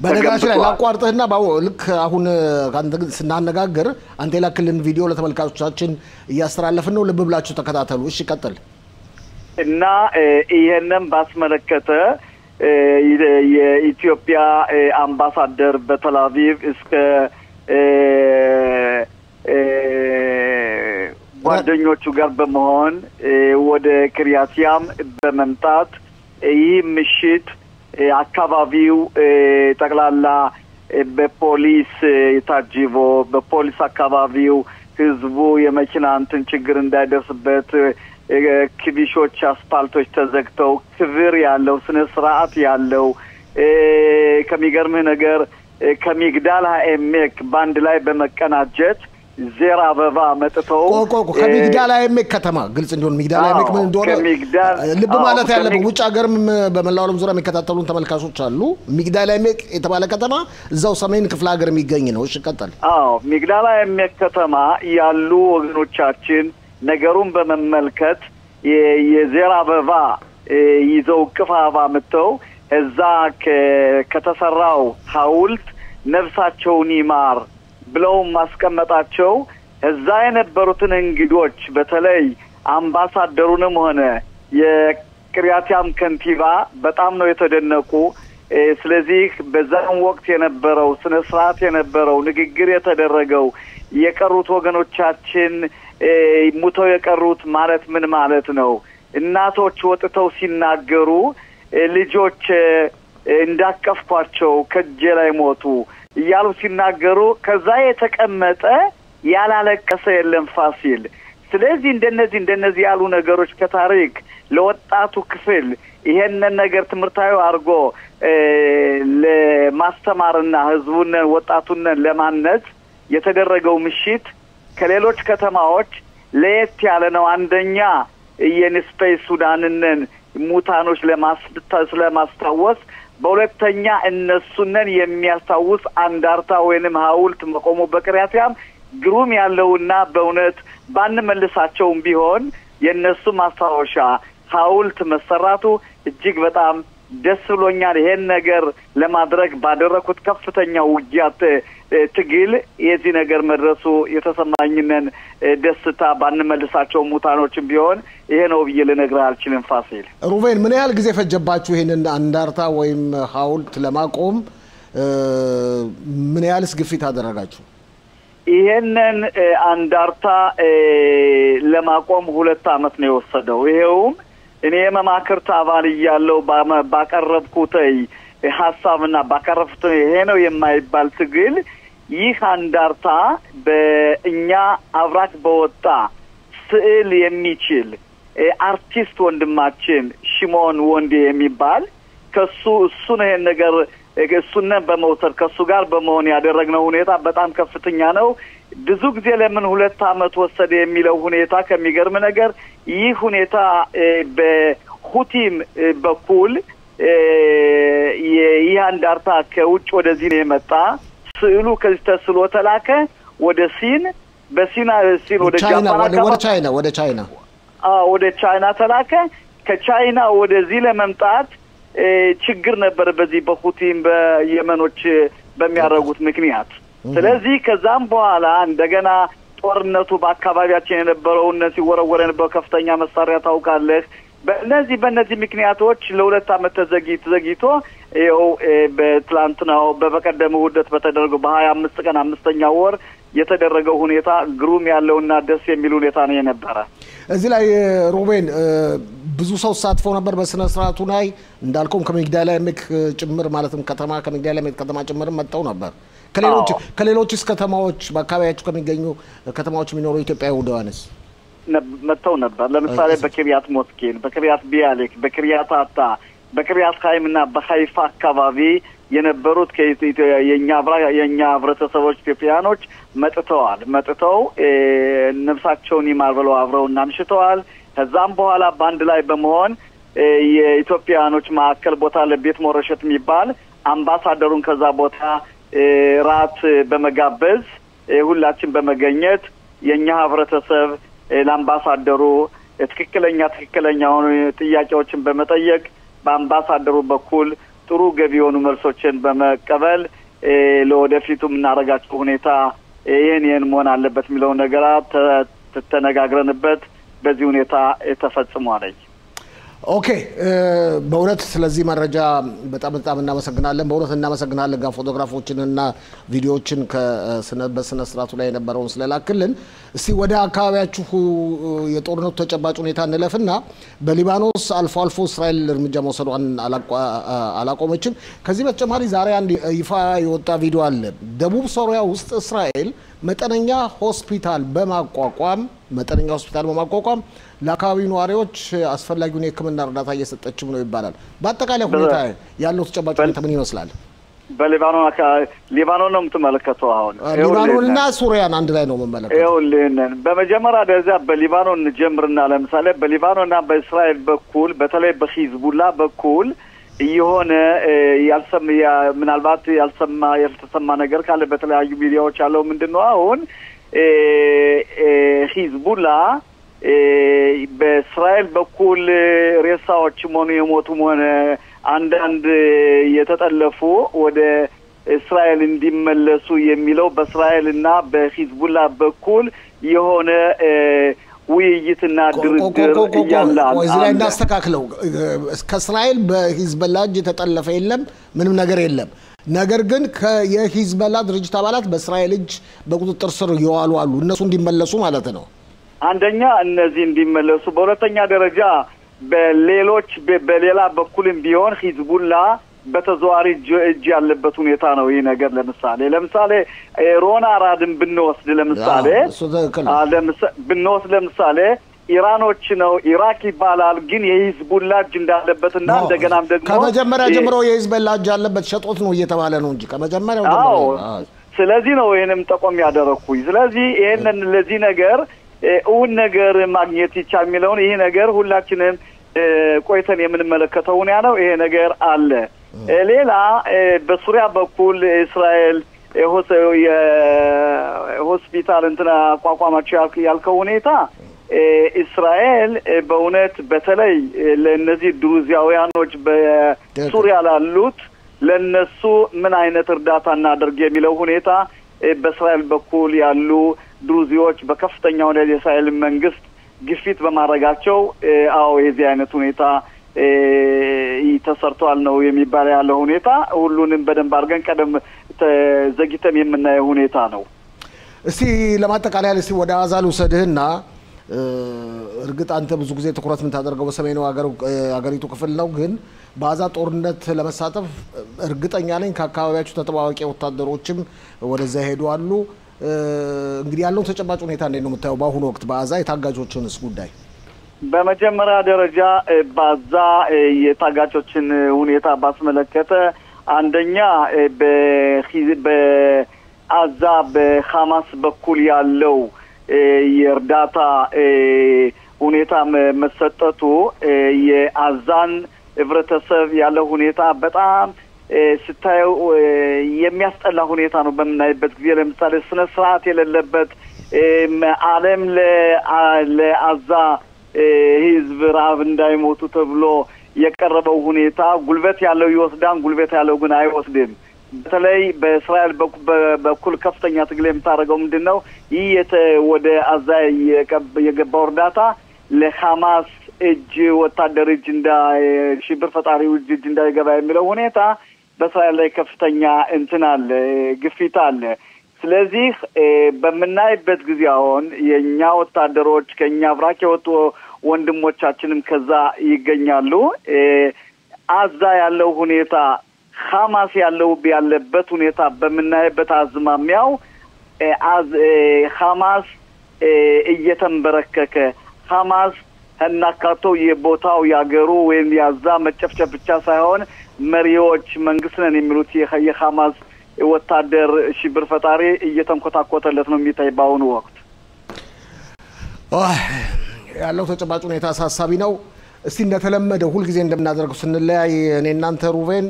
በነገራችን ላይ ላቋርጥህና ልክ አሁን አንተ ስናነጋገር አንተ የላክልን ቪዲዮ ለተመልካቾቻችን እያስተላለፍን ነው። ልብ ብላችሁ ተከታተሉ። እሺ ቀጥል። እና ይሄንን ባስመለከተ የኢትዮጵያ አምባሳደር በተላቪቭ እስከ ጓደኞቹ ጋር በመሆን ወደ ክሪያቲያም በመምጣት ይህ ምሽት አካባቢው ጠቅላላ በፖሊስ ታጅቦ በፖሊስ አካባቢው ህዝቡ የመኪና እንትን ችግር እንዳይደርስበት ክቢሾች አስፓልቶች ተዘግተው ክብር ያለው ስነ ስርዓት ያለው ከሚገርምህ ነገር ከሚግዳል ሃኤሜክ ባንድ ላይ በመቀናጀት ዜራ አበባ መጥተው ከሚግዳል ሃኤሜክ ከተማ ግልጽ እንዲሆን ሚግዳል ሃኤሜክ ምን እንደሆነ ልብ ማለት ያለበት ውጭ ሀገርም በመላው ዓለም ዙሪያ የሚከታተሉን ተመልካቾች አሉ። ሚግዳል ሃኤሜክ የተባለ ከተማ እዛው ሰሜን ክፍለ ሀገር የሚገኝ ነው። እሺ ቀጥል። ሚግዳል ሃኤሜክ ከተማ ያሉ ወገኖቻችን ነገሩን በመመልከት የዜራ አበባ ይዘው ቅፍ አበባ መጥተው እዛ ከተሰራው ሐውልት ነፍሳቸውን ይማር ብለው ማስቀመጣቸው እዛ የነበሩትን እንግዶች በተለይ አምባሳደሩንም ሆነ የክሪያቲያም ከንቲባ በጣም ነው የተደነቁ። ስለዚህ በዛን ወቅት የነበረው ስነ ስርዓት የነበረው ንግግር የተደረገው የቀሩት ወገኖቻችን ሙተው የቀሩት ማለት ምን ማለት ነው? እናቶች ወጥተው ሲናገሩ ልጆች እንዳቀፍኳቸው ከጄ ላይ ሞቱ እያሉ ሲናገሩ ከዛ የተቀመጠ ያላለቀሰ የለም ፋሲል። ስለዚህ እንደነዚህ ያሉ ነገሮች ከታሪክ ለወጣቱ ክፍል ይሄንን ነገር ትምርታዊ አርጎ ለማስተማርና ህዝቡን ወጣቱን ለማነጽ የተደረገው ምሽት ከሌሎች ከተማዎች ለየት ያለ ነው። አንደኛ የንስፔስ ሱዳንን ሙታኖች ለማስታወስ በሁለተኛ እነሱንን የሚያስታውስ አንዳርታ ወይንም ሐውልት መቆሙ በክሪያቲያም ግሩም ያለውና በእውነት ባንመልሳቸውም ቢሆን የነሱ ማስታወሻ ሐውልት መሰራቱ እጅግ በጣም ደስ ብሎኛል። ይሄን ነገር ለማድረግ ባደረኩት ከፍተኛ ውጊያት ትግል የዚህ ነገር መድረሱ የተሰማኝነን ደስታ ባንመልሳቸው ሙታኖችም ቢሆን ይሄ ነው ብዬ ልነግርህ አልችልም። ፋሲል ሩቬን ምን ያህል ጊዜ ፈጀባችሁ ይሄንን አንዳርታ ወይም ሐውልት ለማቆም? ምን ያህልስ ግፊት አደረጋችሁ? ይሄንን አንዳርታ ለማቆም 2 አመት ነው የወሰደው። ይሄውም እኔ የመማክርት አባል እያለሁ ባቀረብኩት ሐሳብና ባቀረብኩት ይሄ ነው የማይባል ትግል ይህ አንዳርታ በእኛ አብራክ በወጣ ስዕል የሚችል አርቲስት ወንድማችን ሽሞን ወንዴ የሚባል እሱን ይሄን ነገር እሱን በመውሰድ ከሱ ጋር በመሆን ያደረግነው ሁኔታ በጣም ከፍተኛ ነው። ብዙ ጊዜ ለምን 2 አመት ወሰደ የሚለው ሁኔታ ከሚገርም ነገር ይህ ሁኔታ በሁቲም በኩል ይህ አንዳርታ ከውጭ ወደዚህ ነው የመጣ። ስዕሉ ከዚህ ተስሎ ተላከ ወደ ሲን። በሲና ሲል ወደ ቻይና ወደ ቻይና ተላከ ከቻይና ወደዚህ ለመምጣት ችግር ነበር በዚህ በሁቲም በየመኖች በሚያደርጉት ምክንያት ስለዚህ ከዛም በኋላ እንደገና ጦርነቱ በአካባቢያችን የነበረው እነዚህ ወረወረ የነበረው ከፍተኛ መሳሪያ ታውቃለህ በእነዚህ ምክንያቶች ለሁለት ዓመት ተዘግይቶ ይኸው በትላንትናው በበቀደመው ውደት በተደረገው በ25 ቀን 5ኛ ወር የተደረገው ሁኔታ ግሩም ያለውና ደስ የሚል ሁኔታ ነው የነበረ እዚህ ላይ ሩቤን ብዙ ሰው ተሳትፎ ነበር በስነ ስርዓቱ ላይ እንዳልኩም ከመግዳላ ምክ ጭምር ማለትም ከመግዳላ ምክ ከተማ ጭምር መጣው ነበር ከሌሎችስ ከተማዎች በአካባቢያቸው ከሚገኙ ከተማዎች የሚኖሩ ኢትዮጵያዊ ወዳንስ መጣው ነበር ለምሳሌ በክሪያት ሞስኬን በክሪያት ቢያሌክ በክሪያት አታ በክሪያት ኻይምና በኻይፋ አካባቢ የነበሩት የኛ ህብረተሰቦች ኢትዮጵያኖች መጥተው ነፍሳቸውን ይማርበለው አብረውና አምሽተዋል ከዛም በኋላ ባንድ ላይ በመሆን የኢትዮጵያኖች ማዕከል ቦታ ለቤት ሞረሸት የሚባል አምባሳደሩን ከዛ ቦታ ራት በመጋበዝ ሁላችን በመገኘት የኛ ህብረተሰብ ለአምባሳደሩ ትክክለኛውን ጥያቄዎችን በመጠየቅ በአምባሳደሩ በኩል ጥሩ ገቢ የሆኑ መልሶችን በመቀበል ለወደፊቱም እናረጋቸው ሁኔታ ይሄን መሆን አለበት የሚለው ነገር ተነጋግረንበት በዚህ ሁኔታ ተፈጽሟል ኦኬ በእውነት ስለዚህ መረጃ በጣም እናመሰግናለን በእውነት እናመሰግናለን ጋር ፎቶግራፎችንና ቪዲዮዎችን በስነ ስርዓቱ ላይ የነበረውን ስለላክልን እስቲ ወደ አካባቢያችሁ የጦርነቱ ተጨባጭ ሁኔታ እንለፍና በሊባኖስ አልፎ እስራኤል እርምጃ መውሰዷን አላቆመችም ከዚህ በተጨማሪ ዛሬ አንድ ይፋ የወጣ ቪዲዮ አለ ደቡብ ሶሪያ ውስጥ እስራኤል መጠነኛ ሆስፒታል በማቋቋም ለአካባቢው ነዋሪዎች አስፈላጊውን የሕክምና እርዳታ እየሰጠችም ነው ይባላል በአጠቃላይ ሁኔታ ያለው ተጨባጭ ሁኔታ ምን ይመስላል ሊባኖን ነው የምትመለከተው አሁን ሊባኖንና ሱሪያን አንድ ላይ ነው የምመለከተው ይኸውልህ በመጀመሪያ ደረጃ በሊባኖን ጀምርና ለምሳሌ በሊባኖንና በእስራኤል በኩል በተለይ በሂዝቡላ በኩል የሆነ ምናልባት ያልተሰማ ነገር ካለ በተለያዩ ሚዲያዎች ያለው ምንድነው አሁን ሂዝቡላ በእስራኤል በኩል ሬሳዎች ሆነ የሞቱም ሆነ አንዳንድ የተጠለፉ ወደ እስራኤል እንዲመለሱ የሚለው በእስራኤልና በሂዝቡላ በኩል የሆነ ውይይትና ድርድር ያለ እዚህ ላይ እናስተካክለው ከእስራኤል በሂዝቡላ እጅ የተጠለፈ የለም ምንም ነገር የለም ነገር ግን የሂዝቡላ ድርጅት አባላት በእስራኤል እጅ በቁጥጥር ስር ይዋሉ አሉ እነሱ እንዲመለሱ ማለት ነው አንደኛ እነዚህ እንዲመለሱ በሁለተኛ ደረጃ በሌላ በኩልም ቢሆን ሂዝቡላ በተዘዋሪ እጅ ያለበት ሁኔታ ነው ይሄ ነገር ለምሳሌ ሮና አራድን ብንወስድ ለምሳሌ ኢራኖች ነው ኢራቅ ይባላል ግን የሂዝቡላ እጅ እንዳለበትና እንደገናም ደግሞ ከመጀመሪያ ጀምሮ የሂዝቡላ እጅ ያለበት ሸጦት ነው እየተባለ ነው እንጂ ከመጀመሪያው ጀምሮ ስለዚህ ነው ይሄንም ጠቆም ያደረኩኝ ስለዚህ ይሄንን ለዚህ ነገር ነገር ማግኘት ይቻል የሚለውን ይሄ ነገር ሁላችንም ቆይተን የምንመለከተው ነው ይሄ ነገር አለ ሌላ በሱሪያ በኩል እስራኤል ሆስፒታል እንትና ቋቋማቸው ያልከው ሁኔታ እስራኤል በእውነት በተለይ ለነዚህ ድሩዚያውያኖች በሱሪያ ላሉት ለነሱ ምን አይነት እርዳታ እናደርግ የሚለው ሁኔታ በእስራኤል በኩል ያሉ ድሩዚዎች በከፍተኛው የእስራኤል መንግስት ግፊት በማድረጋቸው የዚህ አይነት ሁኔታ ተሰርቷል ነው የሚባል ያለው ሁኔታ ሁሉንም በደንብ አድርገን ቀደም ዘግይተን የምናየው ሁኔታ ነው እስቲ ለማጠቃለያ እስቲ ወደ አዛሉ ሰድህና እርግጥ አንተ ብዙ ጊዜ ትኩረት ምን ታደርገው በሰሜኑ ሀገሪቱ ክፍል ነው ግን ባዛ ጦርነት ለመሳተፍ እርግጠኛ ነኝ ከአካባቢያችሁ ተጠባባቂ ወታደሮችም ወደዛ ሄዱ አሉ እንግዲህ ያለው ተጨባጭ ሁኔታ እንዴት ነው የምታየው በአሁኑ ወቅት ባዛ የታጋቾችንስ ጉዳይ በመጀመሪያ ደረጃ ባዛ የታጋቾችን ሁኔታ ባስመለከተ አንደኛ በአዛ በሐማስ በኩል ያለው የእርዳታ ሁኔታ መሰጠቱ የአዛን ህብረተሰብ ያለው ሁኔታ በጣም ስታየው የሚያስጠላ ሁኔታ ነው በመናይበት ጊዜ ለምሳሌ ስነ ስርዓት የሌለበት ዓለም ለአዛ ህዝብ ራብ እንዳይሞቱ ተብሎ የቀረበው ሁኔታ ጉልበት ያለው ይወስዳን ጉልበት ያለው ግን አይወስድም። በተለይ በእስራኤል በኩል ከፍተኛ ትግል የምታደርገው ምንድነው? ይህ ወደ አዛ የገባው እርዳታ ለሐማስ እጅ ወታደር እጅ ሽብር ፈጣሪው እጅ እንዳይገባ የሚለው ሁኔታ በእስራኤል ላይ ከፍተኛ እንትን አለ፣ ግፊት አለ። ስለዚህ በምናይበት ጊዜ አሁን የኛ ወታደሮች ከኛ አብራክ የወጡ ወንድሞቻችንም ከዛ ይገኛሉ። አዛ ያለው ሁኔታ ሐማስ ያለበት ሁኔታ በምናይበት አዝማሚያው ሐማስ እየተንበረከከ ሐማስ እናካቶ የቦታው ያገሩ ወይም ያዛ መጨፍጨፍ ብቻ ሳይሆን መሪዎች መንግስት ነን የሚሉት የሐማስ ወታደር ሽብር ፈጣሪ እየተንኮታኮተለት ነው የሚታይ ባሁኑ ወቅት። ያለው ተጨባጭ ሁኔታ አሳሳቢ ነው። እስቲ እንደተለመደው ሁሉ ጊዜ እንደምናደርገው ስንለያይ እኔ እናንተ ሩቬን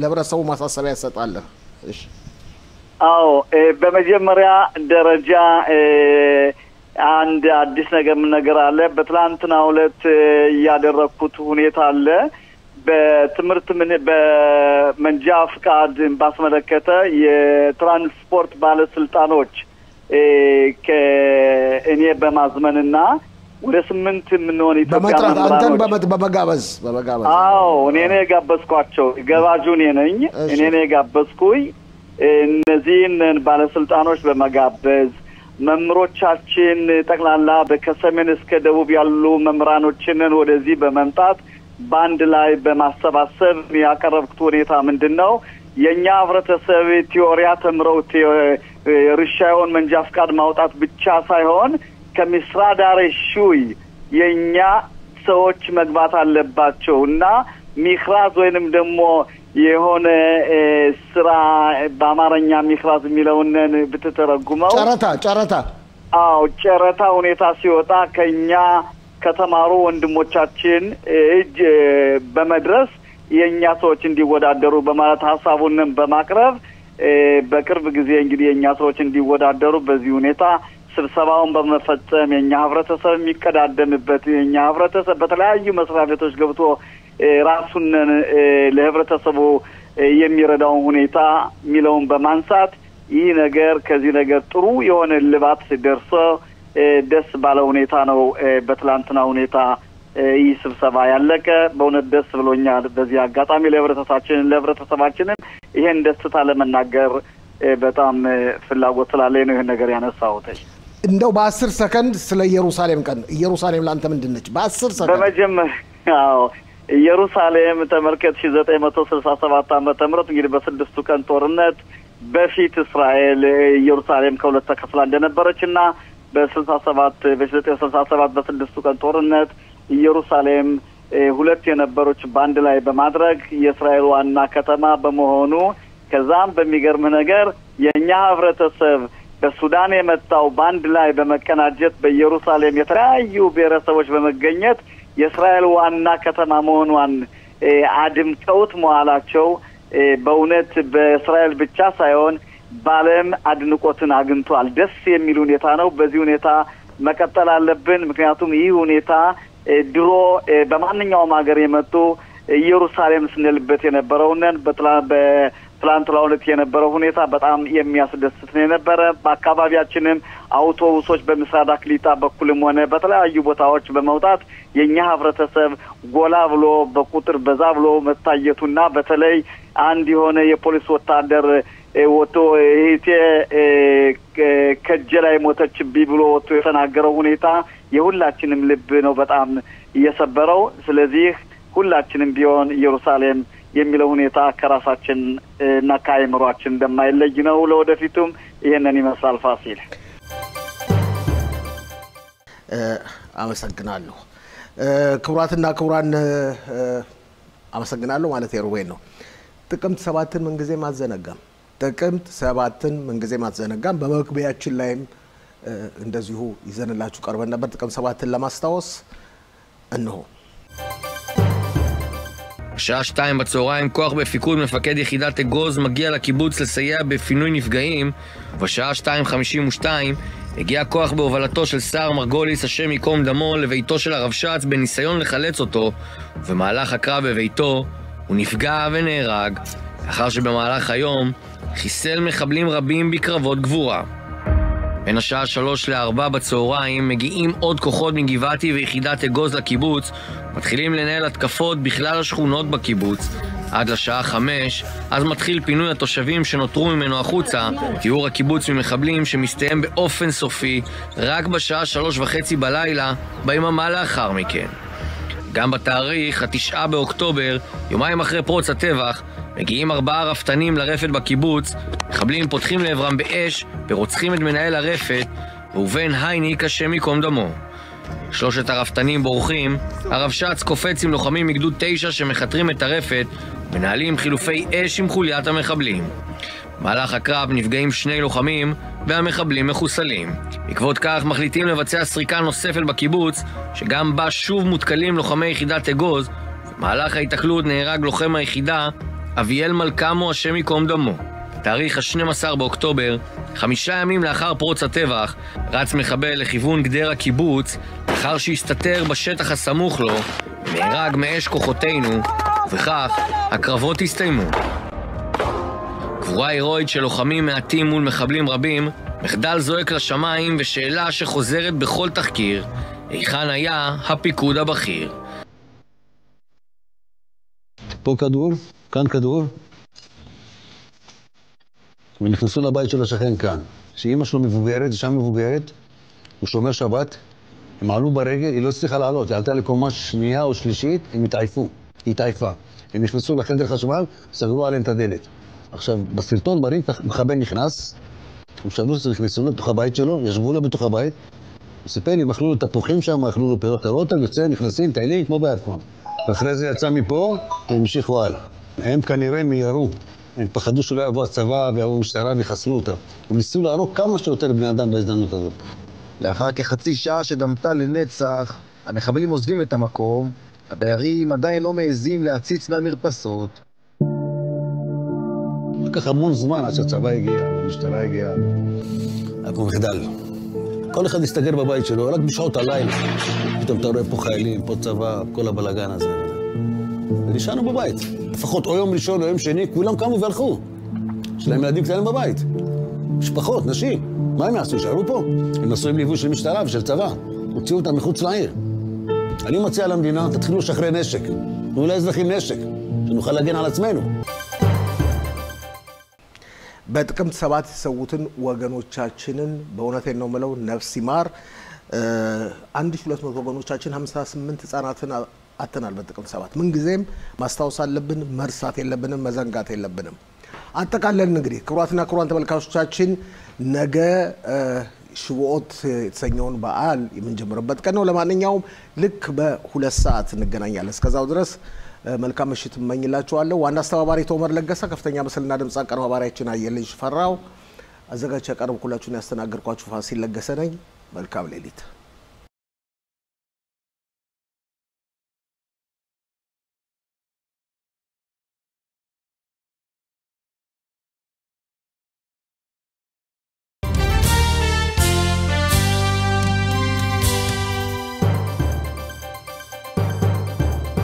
ለብረሰው ማሳሰቢያ ያሰጣለን። እሺ አዎ በመጀመሪያ ደረጃ አንድ አዲስ ነገር አለ። በትላንትናው ዕለት ያደረኩት ሁኔታ አለ። በትምህርት በመንጃ ፍቃድ ባስመለከተ የትራንስፖርት ባለስልጣኖች ከእኔ በማዝመንና ወደ 8 ምንሆን ኢትዮጵያውያን አንተን በመጋበዝ አዎ እኔ ነኝ ጋበዝኳቸው። ገባዡ እኔ ነኝ። እኔ ነኝ ጋበዝኩኝ። እነዚህን ባለስልጣኖች በመጋበዝ መምሮቻችን ጠቅላላ ከሰሜን እስከ ደቡብ ያሉ መምራኖችን ወደዚህ በመምጣት ባንድ ላይ በማሰባሰብ ያቀረብኩት ሁኔታ ምንድነው? የኛ ህብረተሰብ ቲዮሪያ ተምረው ርሻውን መንጃ ፍቃድ ማውጣት ብቻ ሳይሆን ከሚስራዳሬ ሹይ የኛ ሰዎች መግባት አለባቸውና ሚክራዝ ወይንም ደግሞ የሆነ ስራ በአማርኛ ሚክራዝ የሚለውን ብትተረጉመው ጨረታ አዎ ጨረታ ሁኔታ ሲወጣ ከኛ ከተማሩ ወንድሞቻችን እጅ በመድረስ የኛ ሰዎች እንዲወዳደሩ በማለት ሐሳቡን በማቅረብ በቅርብ ጊዜ እንግዲህ የኛ ሰዎች እንዲወዳደሩ በዚህ ሁኔታ ስብሰባውን በመፈጸም የኛ ህብረተሰብ የሚቀዳደምበት የኛ ህብረተሰብ በተለያዩ መስሪያ ቤቶች ገብቶ ራሱን ለህብረተሰቡ የሚረዳው ሁኔታ ሚለውን በማንሳት ይህ ነገር ከዚህ ነገር ጥሩ የሆነ ልባት ደርሶ ደስ ባለው ሁኔታ ነው በትላንትና ሁኔታ ይህ ስብሰባ ያለቀ። በእውነት ደስ ብሎኛል። በዚህ አጋጣሚ ለህብረተሰባችንን ይሄን ደስታ ለመናገር በጣም ፍላጎት ስላለኝ ነው ይሄን ነገር ያነሳሁት። እንደው በ10 ሰከንድ ስለ ኢየሩሳሌም ቀን ኢየሩሳሌም ላንተ ምንድነች? በ10 ሰከንድ በመጀመሪያው ኢየሩሳሌም ተመልከት 1967 ዓመተ ምህረት እንግዲህ በስድስቱ ቀን ጦርነት በፊት እስራኤል ኢየሩሳሌም ከሁለት ተከፍላ እንደነበረችና በ1967 በስድስቱ ቀን ጦርነት ኢየሩሳሌም ሁለት የነበሮች ባንድ ላይ በማድረግ የእስራኤል ዋና ከተማ በመሆኑ ከዛም በሚገርም ነገር የኛ ህብረተሰብ በሱዳን የመጣው ባንድ ላይ በመቀናጀት በኢየሩሳሌም የተለያዩ ብሔረሰቦች በመገኘት የእስራኤል ዋና ከተማ መሆኗን አድምቀውት መዋላቸው በእውነት በእስራኤል ብቻ ሳይሆን ባለም አድንቆትን አግኝቷል። ደስ የሚል ሁኔታ ነው። በዚህ ሁኔታ መቀጠል አለብን። ምክንያቱም ይህ ሁኔታ ድሮ በማንኛውም ሀገር የመጡ ኢየሩሳሌም ስንልበት የነበረውን በትላንትናው ዕለት የነበረው ሁኔታ በጣም የሚያስደስት ነው የነበረ። በአካባቢያችንም አውቶቡሶች በምስራቅ አክሊታ በኩልም ሆነ በተለያዩ ቦታዎች በመውጣት የኛ ህብረተሰብ ጎላ ብሎ በቁጥር በዛ ብሎ መታየቱና በተለይ አንድ የሆነ የፖሊስ ወታደር ወጥቶ እህቴ ከጀላይ ሞተችብኝ ብሎ ወጥቶ የተናገረው ሁኔታ የሁላችንም ልብ ነው በጣም እየሰበረው። ስለዚህ ሁላችንም ቢሆን ኢየሩሳሌም የሚለው ሁኔታ ከራሳችን እና ከአይምሮአችን እንደማይለይ ነው። ለወደፊቱም ይሄንን ይመስላል። ፋሲል አመሰግናለሁ። ክቡራትና ክቡራን አመሰግናለሁ ማለት የሩዌን ነው። ጥቅምት 7ን ምን ጊዜ ማዘነጋም ጥቅምት 7ን ምን ጊዜ ማዘነጋም በመግቢያችን ላይም እንደዚሁ ይዘንላችሁ ቀርበን ነበር። ጥቅምት 7ን ለማስታወስ እነሆ בשעה 2 בצהריים כוח בפיקוד מפקד יחידת אגוז מגיע לקיבוץ לסייע בפינוי נפגעים, ובשעה 2:52 הגיע כוח בהובלתו של סער מרגוליס, השם ייקום דמו, לביתו של הרבש"ץ בניסיון לחלץ אותו, ובמהלך הקרב בביתו הוא נפגע ונהרג, לאחר שבמהלך היום חיסל מחבלים רבים בקרבות גבורה. בין השעה 3 ל-4 בצהריים מגיעים עוד כוחות מגבעתי ויחידת אגוז לקיבוץ, מתחילים לנהל התקפות בכלל השכונות בקיבוץ, עד לשעה 5, אז מתחיל פינוי התושבים שנותרו ממנו החוצה, תיאור הקיבוץ ממחבלים שמסתיים באופן סופי רק בשעה 3:30 בלילה, ביממה לאחר מכן. גם בתאריך, 9 באוקטובר, יומיים אחרי פרוץ הטבח, מגיעים 4 רפתנים לרפת בקיבוץ, מחבלים פותחים לעברם באש ורוצחים את מנהל הרפת, ראובן הייניק, השם ייקום דמו. 3 הרפתנים בורחים, הרבש"ץ קופץ עם לוחמים מגדוד 9 שמחתרים את הרפת, מנהלים חילופי אש עם חוליית המחבלים. במהלך הקרב נפגעים 2 לוחמים והמחבלים מחוסלים. בעקבות כך מחליטים לבצע סריקה נוספת בקיבוץ, שגם בה שוב מותקלים לוחמי יחידת אגוז, ובמהלך ההתקלות נהרג לוחם היחידה, אביאל מלכמו, השם ייקום דמו. תאריך ה-12 באוקטובר, 5 ימים לאחר פרוץ הטבח, רץ מחבל לכיוון גדר הקיבוץ, לאחר שהסתתר בשטח הסמוך לו, נהרג מאש כוחותינו, וכך הקרבות הסתיימו. גבורה הירואית של לוחמים מעטים מול מחבלים רבים, מחדל זועק לשמיים ושאלה שחוזרת בכל תחקיר, היכן היה הפיקוד הבכיר? פה כדור, כאן כדור. ונכנסו לבית של השכן כאן. שאמא שלו מבוגרת, אישה מבוגרת, הוא שומר שבת, הם עלו ברגל, היא לא הצליחה לעלות, היא עלתה לקומה שנייה או שלישית, הם התעייפו, היא התעייפה. הם נכנסו לחדר חשמל, סגרו עליהם את הדלת. עכשיו, בסרטון מראים, מחבל נכנס, הם שאלו שנכנסו לתוך הבית שלו, ישבו לו בתוך הבית, הוא סיפר לי, הם אכלו לו תפוחים שם, אכלו לו פירות, הרוטה, יוצא, נכנסים, טיילים, כמו בירקון. ואחרי זה יצא מפה, הם המשיכו הלאה. הם כנראה מיירו. הם פחדו שלא יבוא הצבא ויבוא משטרה ויחסלו אותם. הם ניסו להרוג כמה שיותר בני אדם בהזדמנות הזאת. לאחר כחצי שעה שדמתה לנצח, המחבלים עוזבים את המקום, הדיירים עדיין לא מעזים להציץ מהמרפסות. לקח המון זמן עד שהצבא הגיע, המשטרה הגיעה. היה פה מחדל. כל אחד הסתגר בבית שלו, רק בשעות הלילה. פתאום אתה רואה פה חיילים, פה צבא, כל הבלגן הזה. ונשארנו בבית. לפחות או יום ראשון או יום שני, כולם קמו והלכו. יש להם ילדים קטנים בבית. משפחות, נשים. מה הם יעשו? יישארו פה? הם נסו עם ליווי של משטרה ושל צבא. הוציאו אותם מחוץ לעיר. אני מציע למדינה, תתחילו לשחרר נשק. תנו לאזרחים נשק, שנוכל להגן על עצמנו. በጥቅምት 7 የተሰዉትን ወገኖቻችንን በእውነቴን ነው የምለው ነፍስ ይማር። 1200 ወገኖቻችን 58 ህፃናትን አጥተናል በጥቅምት 7። ምን ጊዜም ማስታወስ አለብን፣ መርሳት የለብንም፣ መዘንጋት የለብንም። አጠቃለን እንግዲህ ክቡራትና ክቡራን ተመልካቾቻችን ነገ ሽቦት የተሰኘውን በዓል የምንጀምርበት ቀን ነው። ለማንኛውም ልክ በ2 ሰዓት እንገናኛለን። እስከዛው ድረስ መልካም ምሽት እመኝላችኋለሁ። ዋና አስተባባሪ ቶመር ለገሰ፣ ከፍተኛ ምስልና ድምጽ አቀናባሪያችን አየልኝ ሽፈራው፣ አዘጋጅ ያቀርብኩላችሁን ያስተናገርኳችሁ ፋሲል ለገሰ ነኝ። መልካም ሌሊት።